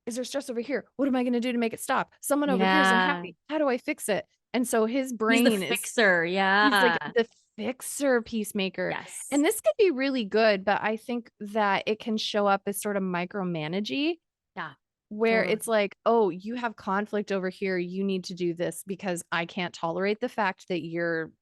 is there stress over here? What am I going to do to make it stop? Someone over here is Yeah. unhappy. How do I fix it? And so his He's the brain is, fixer. he's like Yeah. the fixer peacemaker. Yes. And this could be really good, but I think that it can show up as sort of micromanagey, Yeah. where Totally. it's like, oh, you have conflict over here. You need to do this because I can't tolerate the fact that you're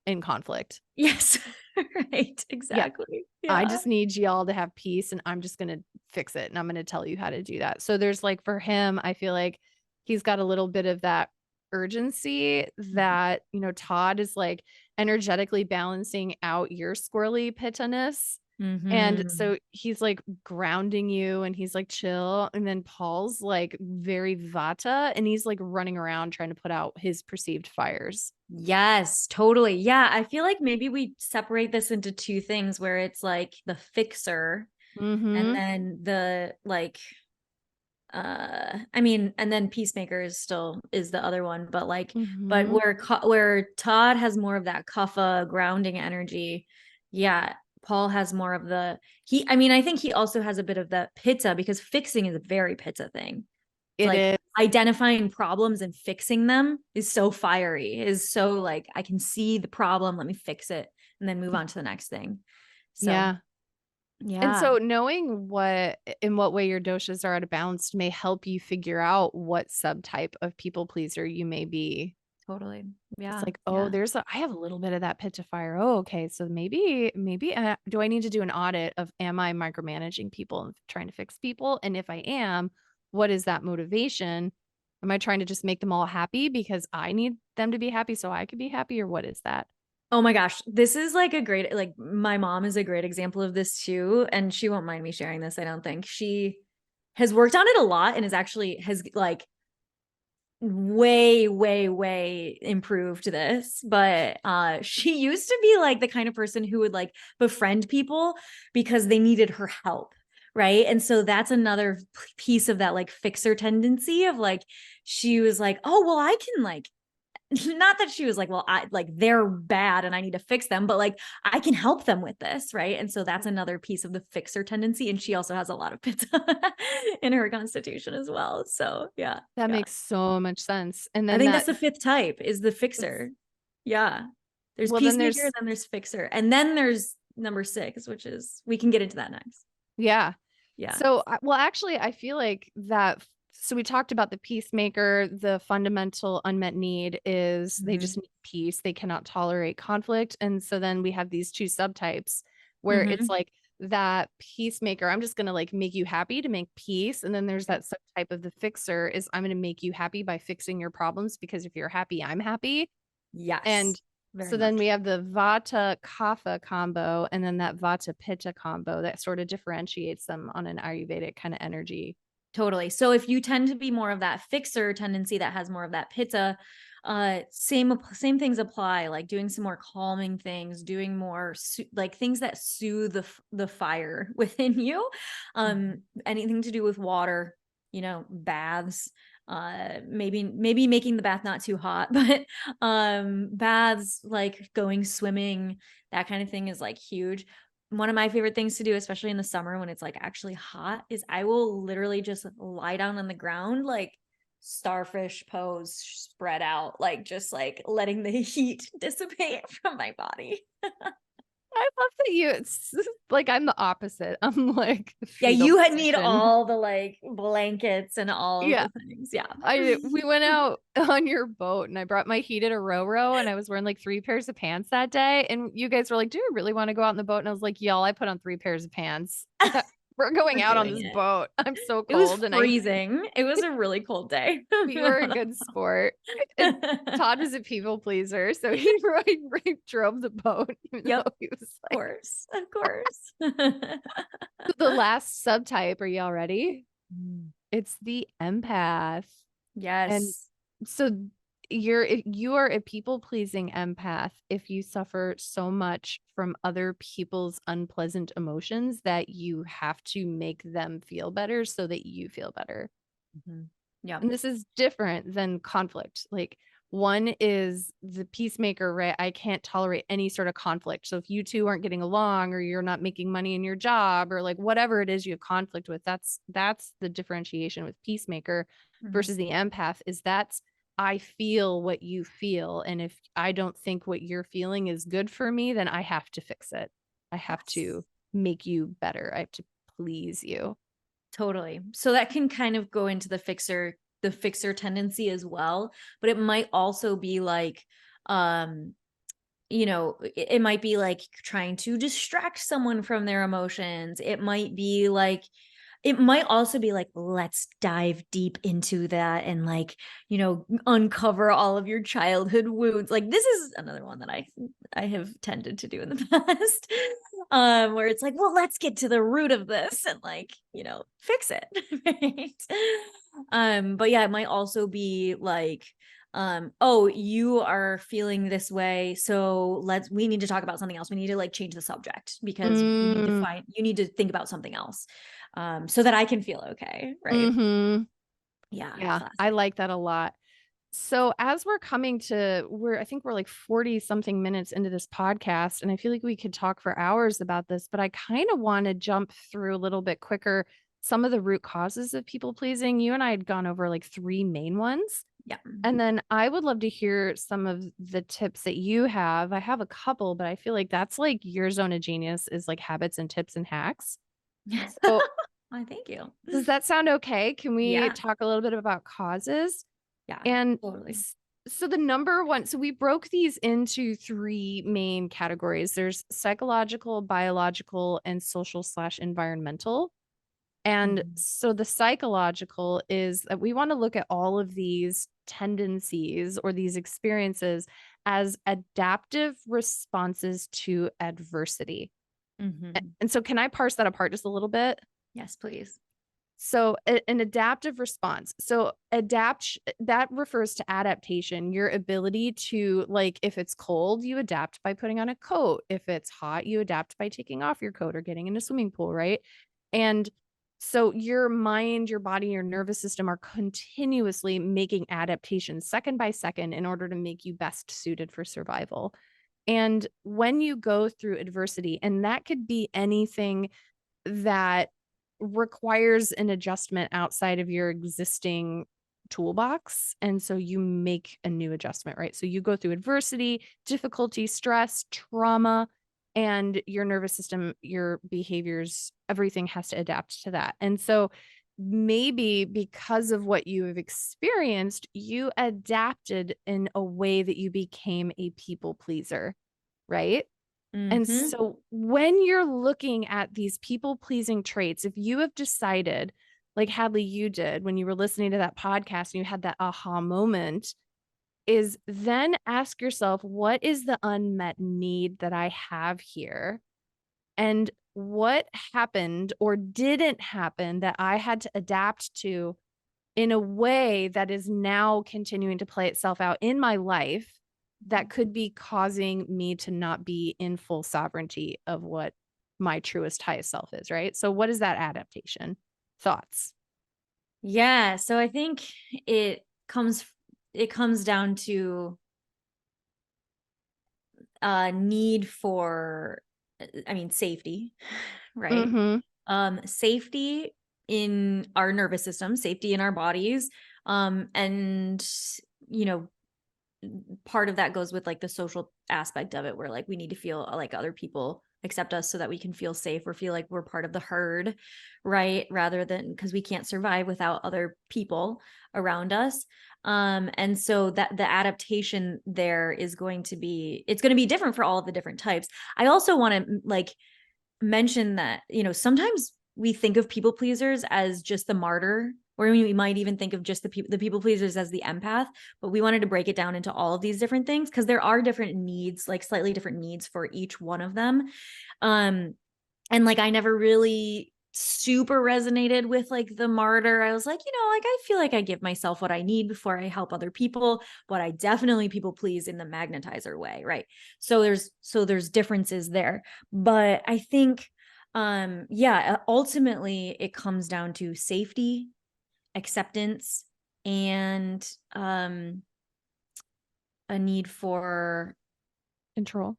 in conflict. Yes. Right. Yeah. Exactly. I Yeah. just need y'all to have peace, and I'm just going to fix it, and I'm going to tell you how to do that. So there's like, for him, I feel like he's got a little bit of that urgency that, you know, Todd is like energetically balancing out your squirrely pittiness. And Mm-hmm. so he's like grounding you, and he's like chill. And then Paul's like very vata, and he's like running around trying to put out his perceived fires. Yes, totally. Yeah, I feel like maybe we separate this into two things where it's like the fixer and Mm-hmm. then the like I mean, and then peacemaker is still is the other one, but like but Mm-hmm. where Todd has more of that kapha grounding energy. Yeah, Paul has more of the he I mean, I think he also has a bit of the pitta because fixing is a very pitta thing. It's It like is. identifying problems and fixing them is so fiery, is so like I can see the problem, let me fix it and then move on to the next thing. So, Yeah. And yeah, so knowing what, in what way your doshas are out of balance may help you figure out what subtype of people pleaser you may be. totally. It's Yeah, like, oh, yeah. there's a, I have a little bit of that pitch of fire. Oh, okay. So maybe do I need to do an audit of, am I micromanaging people and trying to fix people? And if I am, what is that motivation? Am I trying to just make them all happy because I need them to be happy so I could be happy? Or what is that? Oh my gosh, this is like a great like my mom is a great example of this too, and she won't mind me sharing this, I don't think. She has worked on it a lot and is actually has like way improved this, but she used to be like the kind of person who would like befriend people because they needed her help, right? And so that's another piece of that like fixer tendency of like, she was like, oh well, I can like, not that she was like, well, I like, they're bad and I need to fix them, but like I can help them with this, right? And so that's another piece of the fixer tendency, and she also has a lot of pitta in her constitution as well. So yeah, That yeah, makes so much sense. And I then think that's the fifth type, is the fixer. Yeah. There's well, then peacemaker, there's, then there's fixer. And then there's number 6, which is, we can get into that next. yeah. Yeah. So, well, actually, I feel like that. So we talked about the peacemaker. The fundamental unmet need is they Mm-hmm. just need peace. They cannot tolerate conflict. And so then we have these two subtypes where it's Mm-hmm. like that peacemaker, I'm just going to like make you happy to make peace. And then there's Yep. that subtype of the fixer is I'm going to make you happy by fixing your problems because if you're happy, I'm happy. Yes. And Very so then we much. have the Vata Kapha combo and then that Vata Pitta combo that sort of differentiates them on an Ayurvedic kind of energy. Totally. So if you tend to be more of that fixer tendency that has more of that pitta, same things apply, like doing some more calming things, doing more like things that soothe the fire within you. Anything to do with water, baths, maybe making the bath not too hot, but baths, like going swimming, that kind of thing is like huge. One of my favorite things to do, especially in the summer when it's like actually hot, is I will literally just lie down on the ground, like starfish pose, spread out, like just like letting the heat dissipate from my body. I love that it's like I'm the opposite. I'm like the Yeah, fetal you need position. all the like blankets and all of Yeah. the things. Yeah. We went out on your boat and I brought my heated a row and I was wearing like 3 pairs of pants that day. And you guys were like, do you really want to go out on the boat? And I was like, y'all, I put on 3 pairs of pants. We're going We're out on doing this it. boat. I'm so It was cold. And freezing. It was a really cold day. we were a good sport. And Todd was a people pleaser. So he really drove the boat, even Yep. though he was Of like, course. Of course. the last subtype. Are y'all ready? Mm. It's the empath. And Yes. so if you are a people-pleasing empath if you suffer so much from other people's unpleasant emotions that you have to make them feel better so that you feel better. Mm-hmm. Yep. And this is different than conflict. Like one is the peacemaker, right? I can't tolerate any sort of conflict. So if you two aren't getting along or you're not making money in your job or like whatever it is you have conflict with, that's the differentiation with peacemaker Mm-hmm. versus the empath is that's I feel what you feel. And if I don't think what you're feeling is good for me, then I have to fix it. I have Yes. to make you better. I have to please you. Totally. So that can kind of go into the fixer tendency as well, but it might also be like, um, it might be like trying to distract someone from their emotions. It might also be like, let's dive deep into that and like, uncover all of your childhood wounds. Like this is another one that I have tended to do in the past. Where it's like, well, let's get to the root of this and like, fix it. Right. But yeah, it might also be like, oh, you are feeling this way, so we need to talk about something else. We need to like change the subject because Mm, you need to think about something else, so that I can feel okay, right? mm-hmm. Yeah, Yeah, I classic. like that a lot. So as we're coming to I think we're like 40 something minutes into this podcast and I feel like we could talk for hours about this, but I kind of want to jump through a little bit quicker some of the root causes of people pleasing. You and I had gone over like 3 main ones. Yeah. And then I would love to hear some of the tips that you have. I have a couple, but I feel like that's like your zone of genius is like habits and tips and hacks. So Why, thank you. does that sound okay? Can we Yeah. talk a little bit about causes? Yeah, And totally. so the number one, so we broke these into 3 main categories. There's psychological, biological, and social/environmental. And Mhm. so the psychological is that we want to look at all of these tendencies or these experiences as adaptive responses to adversity. Mhm. And so can I parse that apart just a little bit? Yes, please. So an adaptive response. So adapt, that refers to adaptation, your ability to, like, if it's cold, you adapt by putting on a coat. If it's hot, you adapt by taking off your coat or getting in a swimming pool, right? And so your mind, your body, your nervous system are continuously making adaptations second by second in order to make you best suited for survival. And when you go through adversity, and that could be anything that requires an adjustment outside of your existing toolbox. And so you make a new adjustment, right? So you go through adversity, difficulty, stress, trauma, and your nervous system, your behaviors, everything has to adapt to that. And so maybe because of what you have experienced, you adapted in a way that you became a people pleaser, right? And Mm-hmm. so when you're looking at these people pleasing traits, if you have decided, like Hadley, you did when you were listening to that podcast and you had that aha moment, is then ask yourself, what is the unmet need that I have here? And what happened or didn't happen that I had to adapt to in a way that is now continuing to play itself out in my life that could be causing me to not be in full sovereignty of what my truest highest self is, right? So what is that adaptation? Thoughts? Yeah. So I think it comes it comes down to a need for, I mean, safety, right? Mhm. Safety in our nervous system, safety in our bodies, and you know, part of that goes with like the social aspect of it, where like we need to feel like other people accept us so that we can feel safe or feel like we're part of the herd, right? Rather than, because we can't survive without other people around us. And so that the adaptation there is going to be, it's going to be different for all of the different types. I also want to like mention that, sometimes we think of people pleasers as just the martyr, or we might even think of just the people pleasers as the empath, but we wanted to break it down into all of these different things because there are different needs, like slightly different needs for each one of them. Um, and like I never really super resonated with like the martyr. I was like, like I feel like I give myself what I need before I help other people, but I definitely people please in the magnetizer way, right? So there's differences there. But I think yeah, ultimately it comes down to safety, acceptance, and a need for, Control.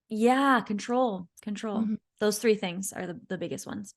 yeah, control. Mhm. Those three things are the biggest ones.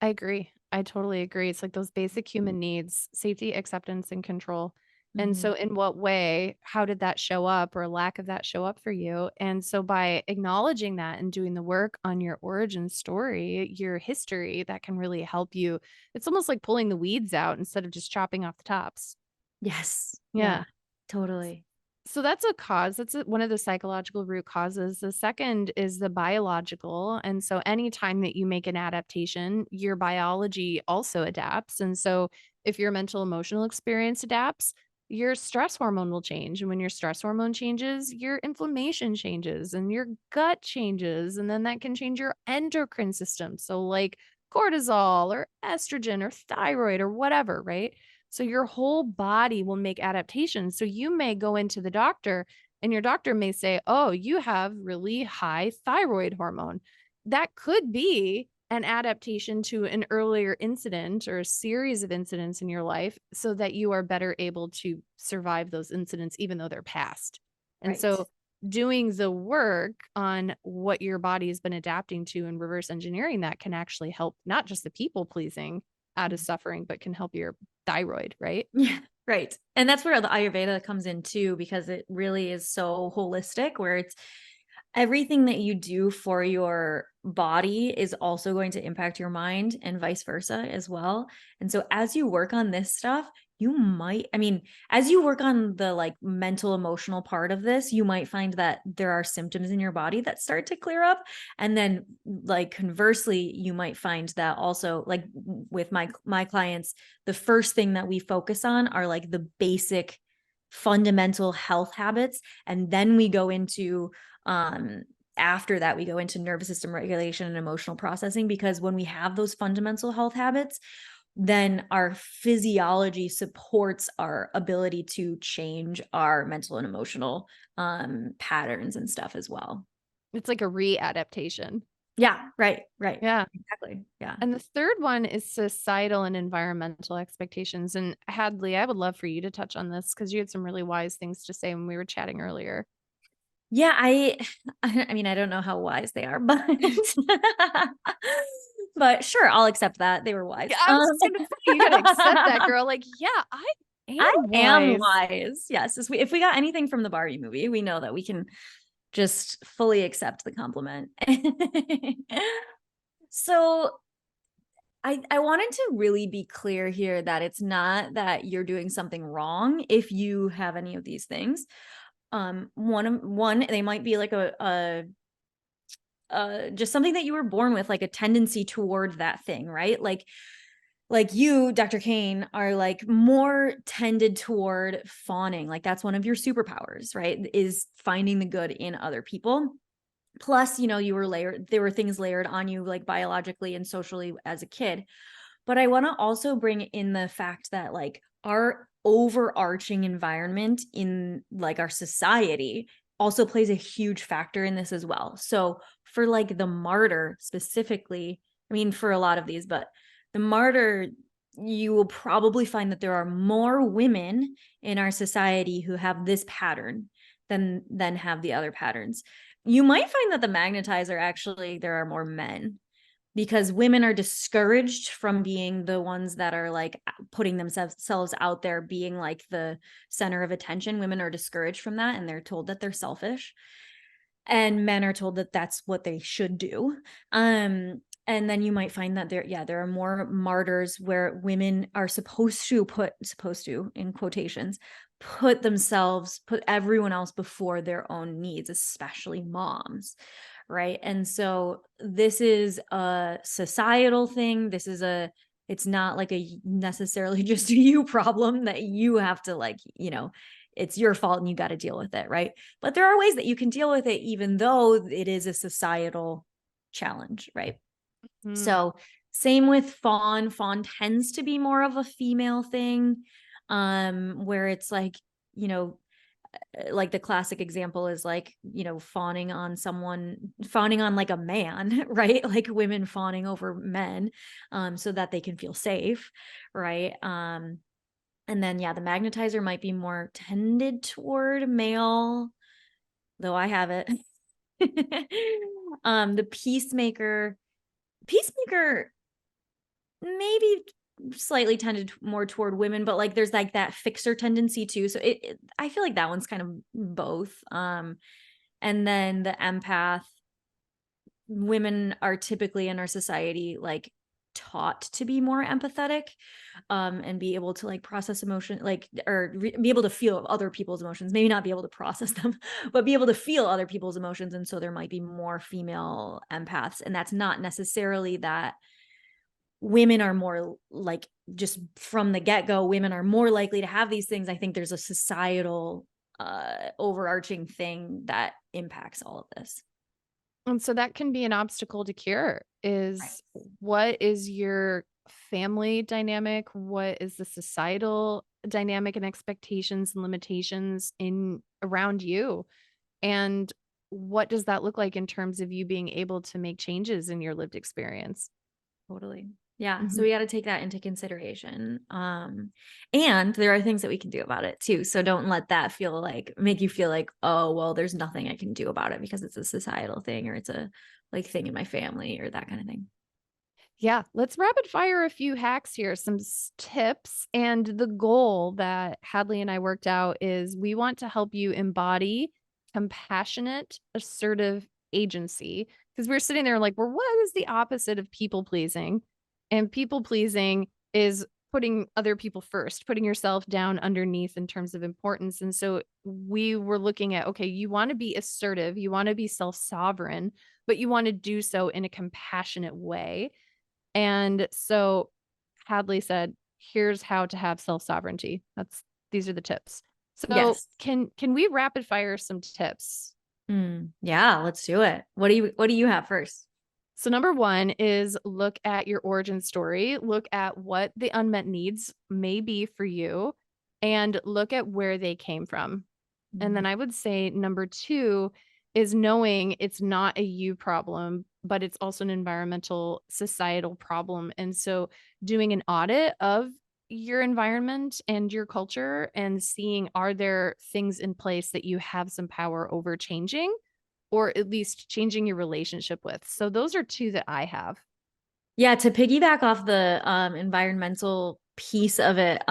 I agree. I totally agree. It's like those basic human needs, safety, acceptance, and control. And Mhm. so, in what way, how did that show up or lack of that show up for you? And so, by acknowledging that and doing the work on your origin story, your history, that can really help you. It's almost like pulling the weeds out instead of just chopping off the tops. Yes. Yeah. Yeah, totally. So that's a cause. That's one of the psychological root causes. The second is the biological. And so anytime that you make an adaptation, your biology also adapts. And so if your mental emotional experience adapts, your stress hormone will change. And when your stress hormone changes, your inflammation changes and your gut changes. And then that can change your endocrine system. So, like cortisol or estrogen or thyroid or whatever, right? So your whole body will make adaptations. So you may go into the doctor and your doctor may say, "Oh, you have really high thyroid hormone." That could be an adaptation to an earlier incident or a series of incidents in your life so that you are better able to survive those incidents, even though they're past. And Right. so doing the work on what your body has been adapting to and reverse engineering that can actually help not just the people pleasing out of Mhm. suffering, but can help your thyroid, right? Yeah, right. And that's where the Ayurveda comes in too, because it really is so holistic, where it's everything that you do for your body is also going to impact your mind and vice versa as well. And so as you work on this stuff, I mean, as you work on the like mental, emotional part of this, you might find that there are symptoms in your body that start to clear up. And then like conversely, you might find that also like with my clients, the first thing that we focus on are like the basic fundamental health habits. And then we go into um after that we go into nervous system regulation and emotional processing, because when we have those fundamental health habits, then our physiology supports our ability to change our mental and emotional patterns and stuff as well. It's like a readaptation. Yeah, right, right. Yeah. Exactly. Yeah. And the third one is societal and environmental expectations. And Hadley, I would love for you to touch on this because you had some really wise things to say when we were chatting earlier. Yeah, I mean, I don't know how wise they are, but but sure, I'll accept that. They were wise. Yeah, I was just gonna say you gotta accept that, girl. Like, yeah, I I am am wise. wise. Yes. If we got anything from the Barbie movie, we know that we can just fully accept the compliment. So I wanted to really be clear here that it's not that you're doing something wrong if you have any of these things. One, they might be like just something that you were born with, like a tendency toward that thing, right? Like you, Dr. Cain, are like more tended toward fawning. Like that's one of your superpowers, right? Is finding the good in other people. Plus, you were layered, there were things layered on you like biologically and socially as a kid. But I want to also bring in the fact that like our overarching environment in like our society also plays a huge factor in this as well. So for like the martyr specifically, I mean for a lot of these, but the martyr, you will probably find that there are more women in our society who have this pattern than have the other patterns. You might find that the magnetizer, actually there are more men, because women are discouraged from being the ones that are like putting themselves out there, being like the center of attention. Women are discouraged from that, and they're told that they're selfish, and men are told that that's what they should do. And then you might find that there are more martyrs where women are supposed to in quotations put everyone else before their own needs, especially moms, right? And so this is a societal thing. It's not like a necessarily just a you problem that you have to like, it's your fault and you got to deal with it, right? But there are ways that you can deal with it even though it is a societal challenge, right? Mm. So same with fawn. Fawn tends to be more of a female thing, where it's like the classic example is like, fawning on like a man, right? Like women fawning over men, so that they can feel safe, right? And then, yeah, the magnetizer might be more tended toward male, though I have it. The peacemaker maybe slightly tended more toward women, but like there's like that fixer tendency too. So I feel like that one's kind of both. And then the empath, women are typically in our society like taught to be more empathetic, and be able to like process emotion, like be able to feel other people's emotions, maybe not be able to process them but be able to feel other people's emotions. And so there might be more female empaths, and that's not necessarily that women are more like, just from the get-go, women are more likely to have these things. I think there's a societal overarching thing that impacts all of this. And so that can be an obstacle to cure Right. is what is your family dynamic? What is the societal dynamic and expectations and limitations in around you? And what does that look like in terms of you being able to make changes in your lived experience? Totally. Yeah. So Mhm. we got to take that into consideration. And there are things that we can do about it too. So don't let that make you feel like, oh, well, there's nothing I can do about it because it's a societal thing or it's a like thing in my family or that kind of thing. Yeah, let's rapid fire a few hacks here, some tips. And the goal that Hadley and I worked out is we want to help you embody compassionate, assertive agency. Because we're sitting there like, well, what is the opposite of people pleasing? And people pleasing is putting other people first, putting yourself down underneath in terms of importance. And so we were looking at, okay, you want to be assertive, you want to be self sovereign, but you want to do so in a compassionate way. And so Hadley said, here's how to have self-sovereignty. These are the tips. So Yes. can we rapid fire some tips? Yeah, let's do it. What do you have first? So, number one is look at your origin story, look at what the unmet needs may be for you, and look at where they came from. And Mm. then I would say number two is knowing it's not a you problem, but it's also an environmental, societal problem. And so, doing an audit of your environment and your culture and seeing are there things in place that you have some power over changing or at least changing your relationship with. So those are 2 that I have. Yeah, to piggyback off the environmental piece of it,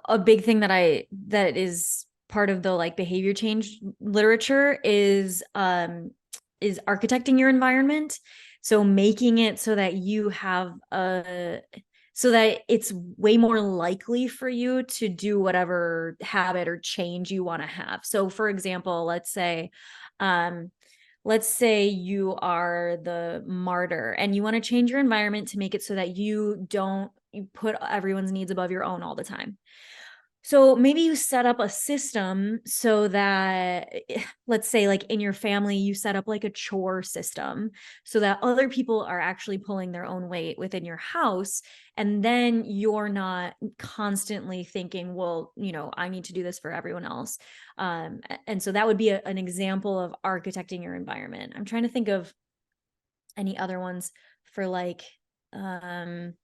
a big thing that is part of the like behavior change literature is architecting your environment. So making it so that you have a so that it's way more likely for you to do whatever habit or change you want to have. So for example, um let's say you are the martyr and you want to change your environment to make it so that you put everyone's needs above your own all the time. So maybe you set up a system so that, let's say, like in your family, you set up like a chore system so that other people are actually pulling their own weight within your house. And then you're not constantly thinking, well, I need to do this for everyone else. And so that would be an example of architecting your environment. I'm trying to think of any other ones for um,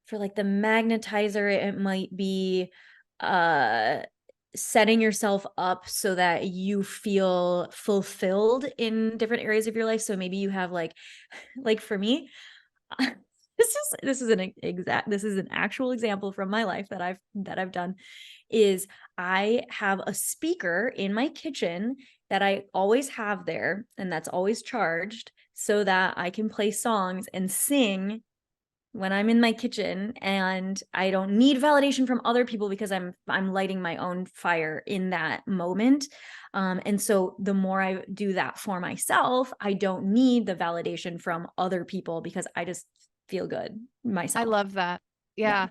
the magnetizer. It might be uh setting yourself up so that you feel fulfilled in different areas of your life. So maybe you have like for me, this is an actual example from my life that I've done. Is I have a speaker in my kitchen that I always have there, and that's always charged so that I can play songs and sing when I'm in my kitchen, and I don't need validation from other people because I'm lighting my own fire in that moment. And so the more I do that for myself, I don't need the validation from other people because I just feel good I myself. love that. Yeah, Yeah.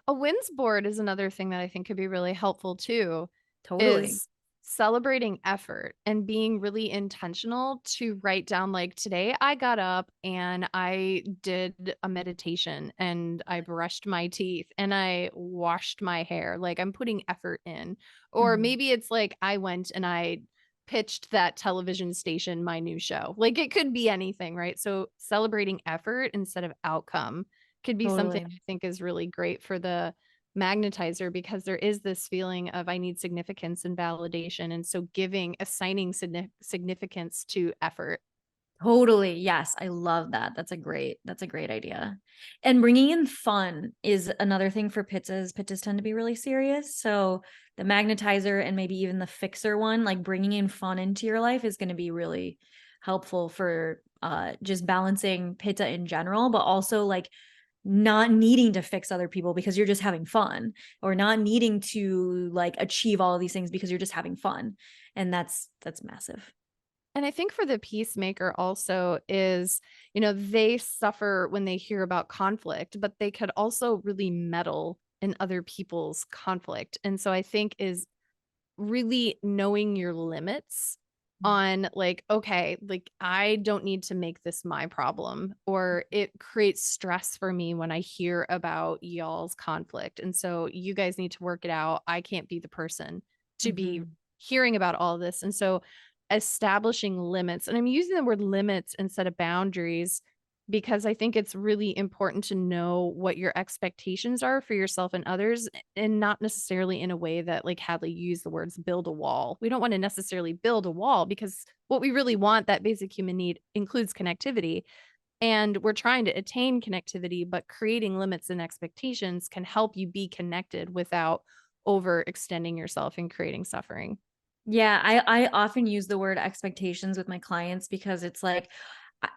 A wins board is another thing that I think could be really helpful too, totally. is celebrating effort and being really intentional to write down like today I got up and I did a meditation and I brushed my teeth and I washed my hair. Like I'm putting effort in. Or Mhm. maybe it's like I went and I pitched that television station my new show. Like it could be anything, right? So celebrating effort instead of outcome could be something Totally. I think is really great for the magnetizer because there is this feeling of I need significance and validation. And so assigning significance to effort. Totally. Yes, I love that. That's a great idea. And bringing in fun is another thing for pizzas. Pizzas tend to be really serious. So the magnetizer and maybe even the fixer one, like bringing in fun into your life is going to be really helpful for just balancing pizza in general, but also like not needing to fix other people because you're just having fun, or not needing to like achieve all of these things because you're just having fun. And that's massive. And I think for the peacemaker also is, they suffer when they hear about conflict, but they could also really meddle in other people's conflict. And so I think is really knowing your limits on like, okay, like I don't need to make this my problem, or it creates stress for me when I hear about y'all's conflict. And so you guys need to work it out. I can't be the person to be Mhm. hearing about all this. And so establishing limits, and I'm using the word limits instead of boundaries because I think it's really important to know what your expectations are for yourself and others, and not necessarily in a way that, like Hadley used the words, build a wall. We don't want to necessarily build a wall because what we really want, that basic human need, includes connectivity. And we're trying to attain connectivity, but creating limits and expectations can help you be connected without overextending yourself and creating suffering. Yeah, I often use the word expectations with my clients because it's like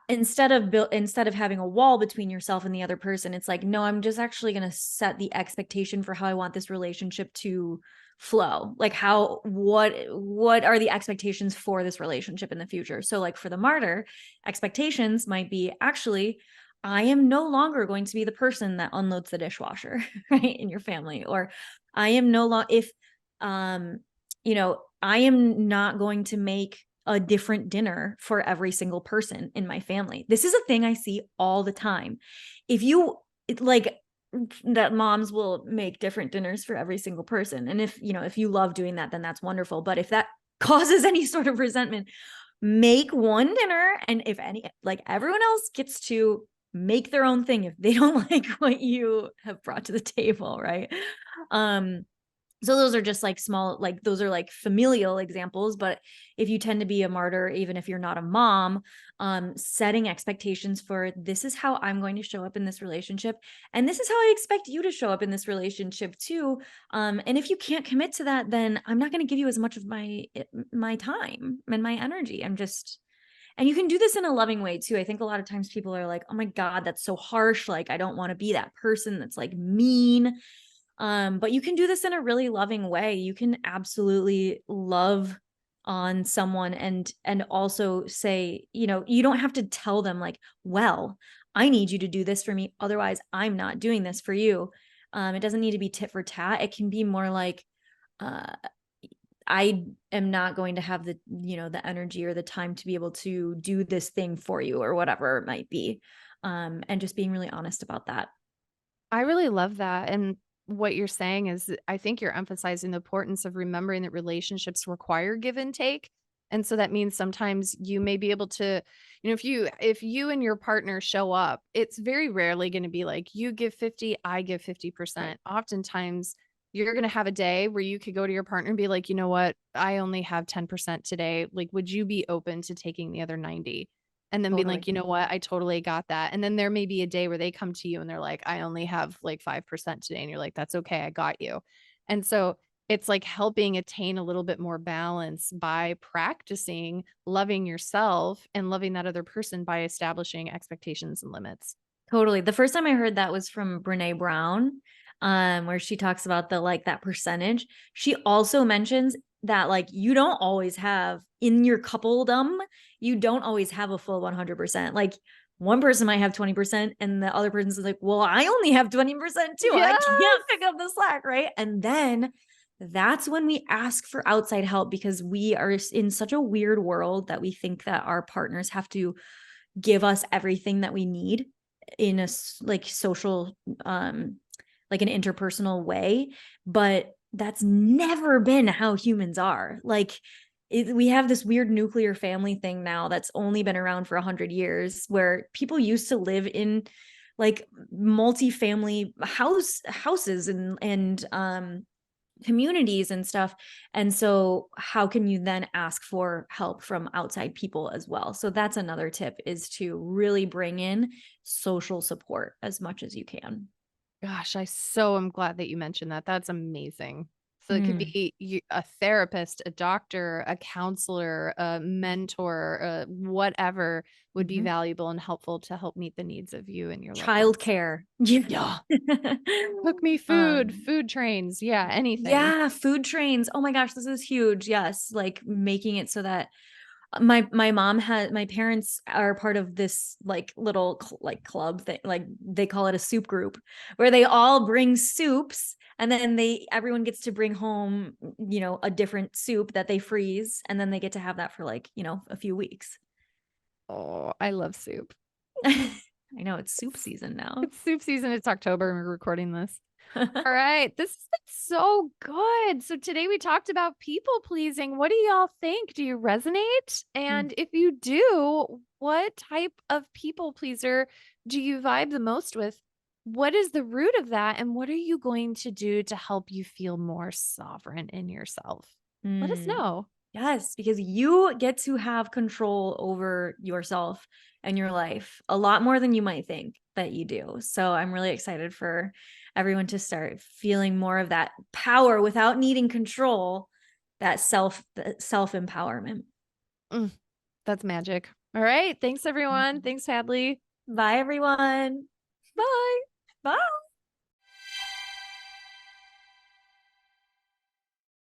instead of having a wall between yourself and the other person, it's like, no, I'm just actually going to set the expectation for how I want this relationship to flow. Like what are the expectations for this relationship in the future? So like for the martyr, expectations might be actually I am no longer going to be the person that unloads the dishwasher, right, in your family. Or I am no longer if um I am not going to make a different dinner for every single person in my family. This is a thing I see all the time. If you like that moms will make different dinners for every single person. And if, you know, if you love doing that, then that's wonderful. But if that causes any sort of resentment, make one dinner. And if any, like everyone else gets to make their own thing if they don't like what you have brought to the table. Right. So those are just like small, like those are like familial examples. But if you tend to be a martyr, even if you're not a mom, setting expectations for this is how I'm going to show up in this relationship. And this is how I expect you to show up in this relationship too. And if you can't commit to that, then I'm not going to give you as much of my time and my energy. And you can do this in a loving way too. I think a lot of times people are like, oh my God, that's so harsh. Like, I don't want to be that person that's like mean. But you can do this in a really loving way. You can absolutely love on someone and also say, you know, you don't have to tell them like, well, I need you to do this for me. Otherwise, I'm not doing this for you. It doesn't need to be tit for tat. It can be more like, uh, I am not going to have the, you know, the energy or the time to be able to do this thing for you or whatever it might be. And just being really honest about that. I really love that. And what you're saying is, I think you're emphasizing the importance of remembering that relationships require give and take. And so that means sometimes you may be able to, you know, if you and your partner show up, it's very rarely going to be like you give 50, I give Right. 50%. Oftentimes you're going to have a day where you could go to your partner and be like, you know what, I only have 10% today. Like, would you be open to taking the other 90? And then being Totally. like, "You know what? I totally got that." And then there may be a day where they come to you and they're like, "I only have like 5% today." And you're like, "That's okay. I got you." And so it's like helping attain a little bit more balance by practicing loving yourself and loving that other person by establishing expectations and limits. Totally. The first time I heard that was from Brene Brown, where she talks about the like that percentage. She also mentions that like you don't always have in your coupledom, you don't always have a full 100%. Like one person might have 20% and the other person's like, well, I only have 20% too. I Yes. can't pick up the slack. Right. And then that's when we ask for outside help because we are in such a weird world that we think that our partners have to give us everything that we need in a like social like an interpersonal way, but that's never been how humans are. Like we have this weird nuclear family thing now that's only been around for 100 years where people used to live in like multi-family houses and communities and stuff. And so how can you then ask for help from outside people as well? So that's another tip, is to really bring in social support as much as you can. Gosh, I so am glad that you mentioned that. That's amazing. So it could Mm. be a therapist, a doctor, a counselor, a mentor, whatever would be Mhm. valuable and helpful to help meet the needs of you and your loved ones. Childcare. Yeah. Yeah. Cook me food, um food trains. Yeah, anything. yeah, food trains. Oh my gosh, this is huge. Yes, like making it so that my mom had, my parents are part of this like little like club thing, like they call it a soup group, where they all bring soups and then everyone gets to bring home, you know, a different soup that they freeze and then they get to have that for like, you know, a few weeks. Oh, I love soup. I know it's soup It's season now. it's soup season. It's October and we're recording this. All right. This has been so good. So today we talked about people pleasing. What do y'all think? Do you resonate? Mm. And if you do, what type of people pleaser do you vibe the most with? What is the root of that? And what are you going to do to help you feel more sovereign in yourself? Let us Mm. know. Yes, because you get to have control over yourself and your life a lot more than you might think that you do. So I'm really excited for everyone to start feeling more of that power without needing control, that self empowerment. Mm, that's magic. All right. Thanks, everyone. Mhm. Thanks, Hadley. Bye everyone. Bye. Bye.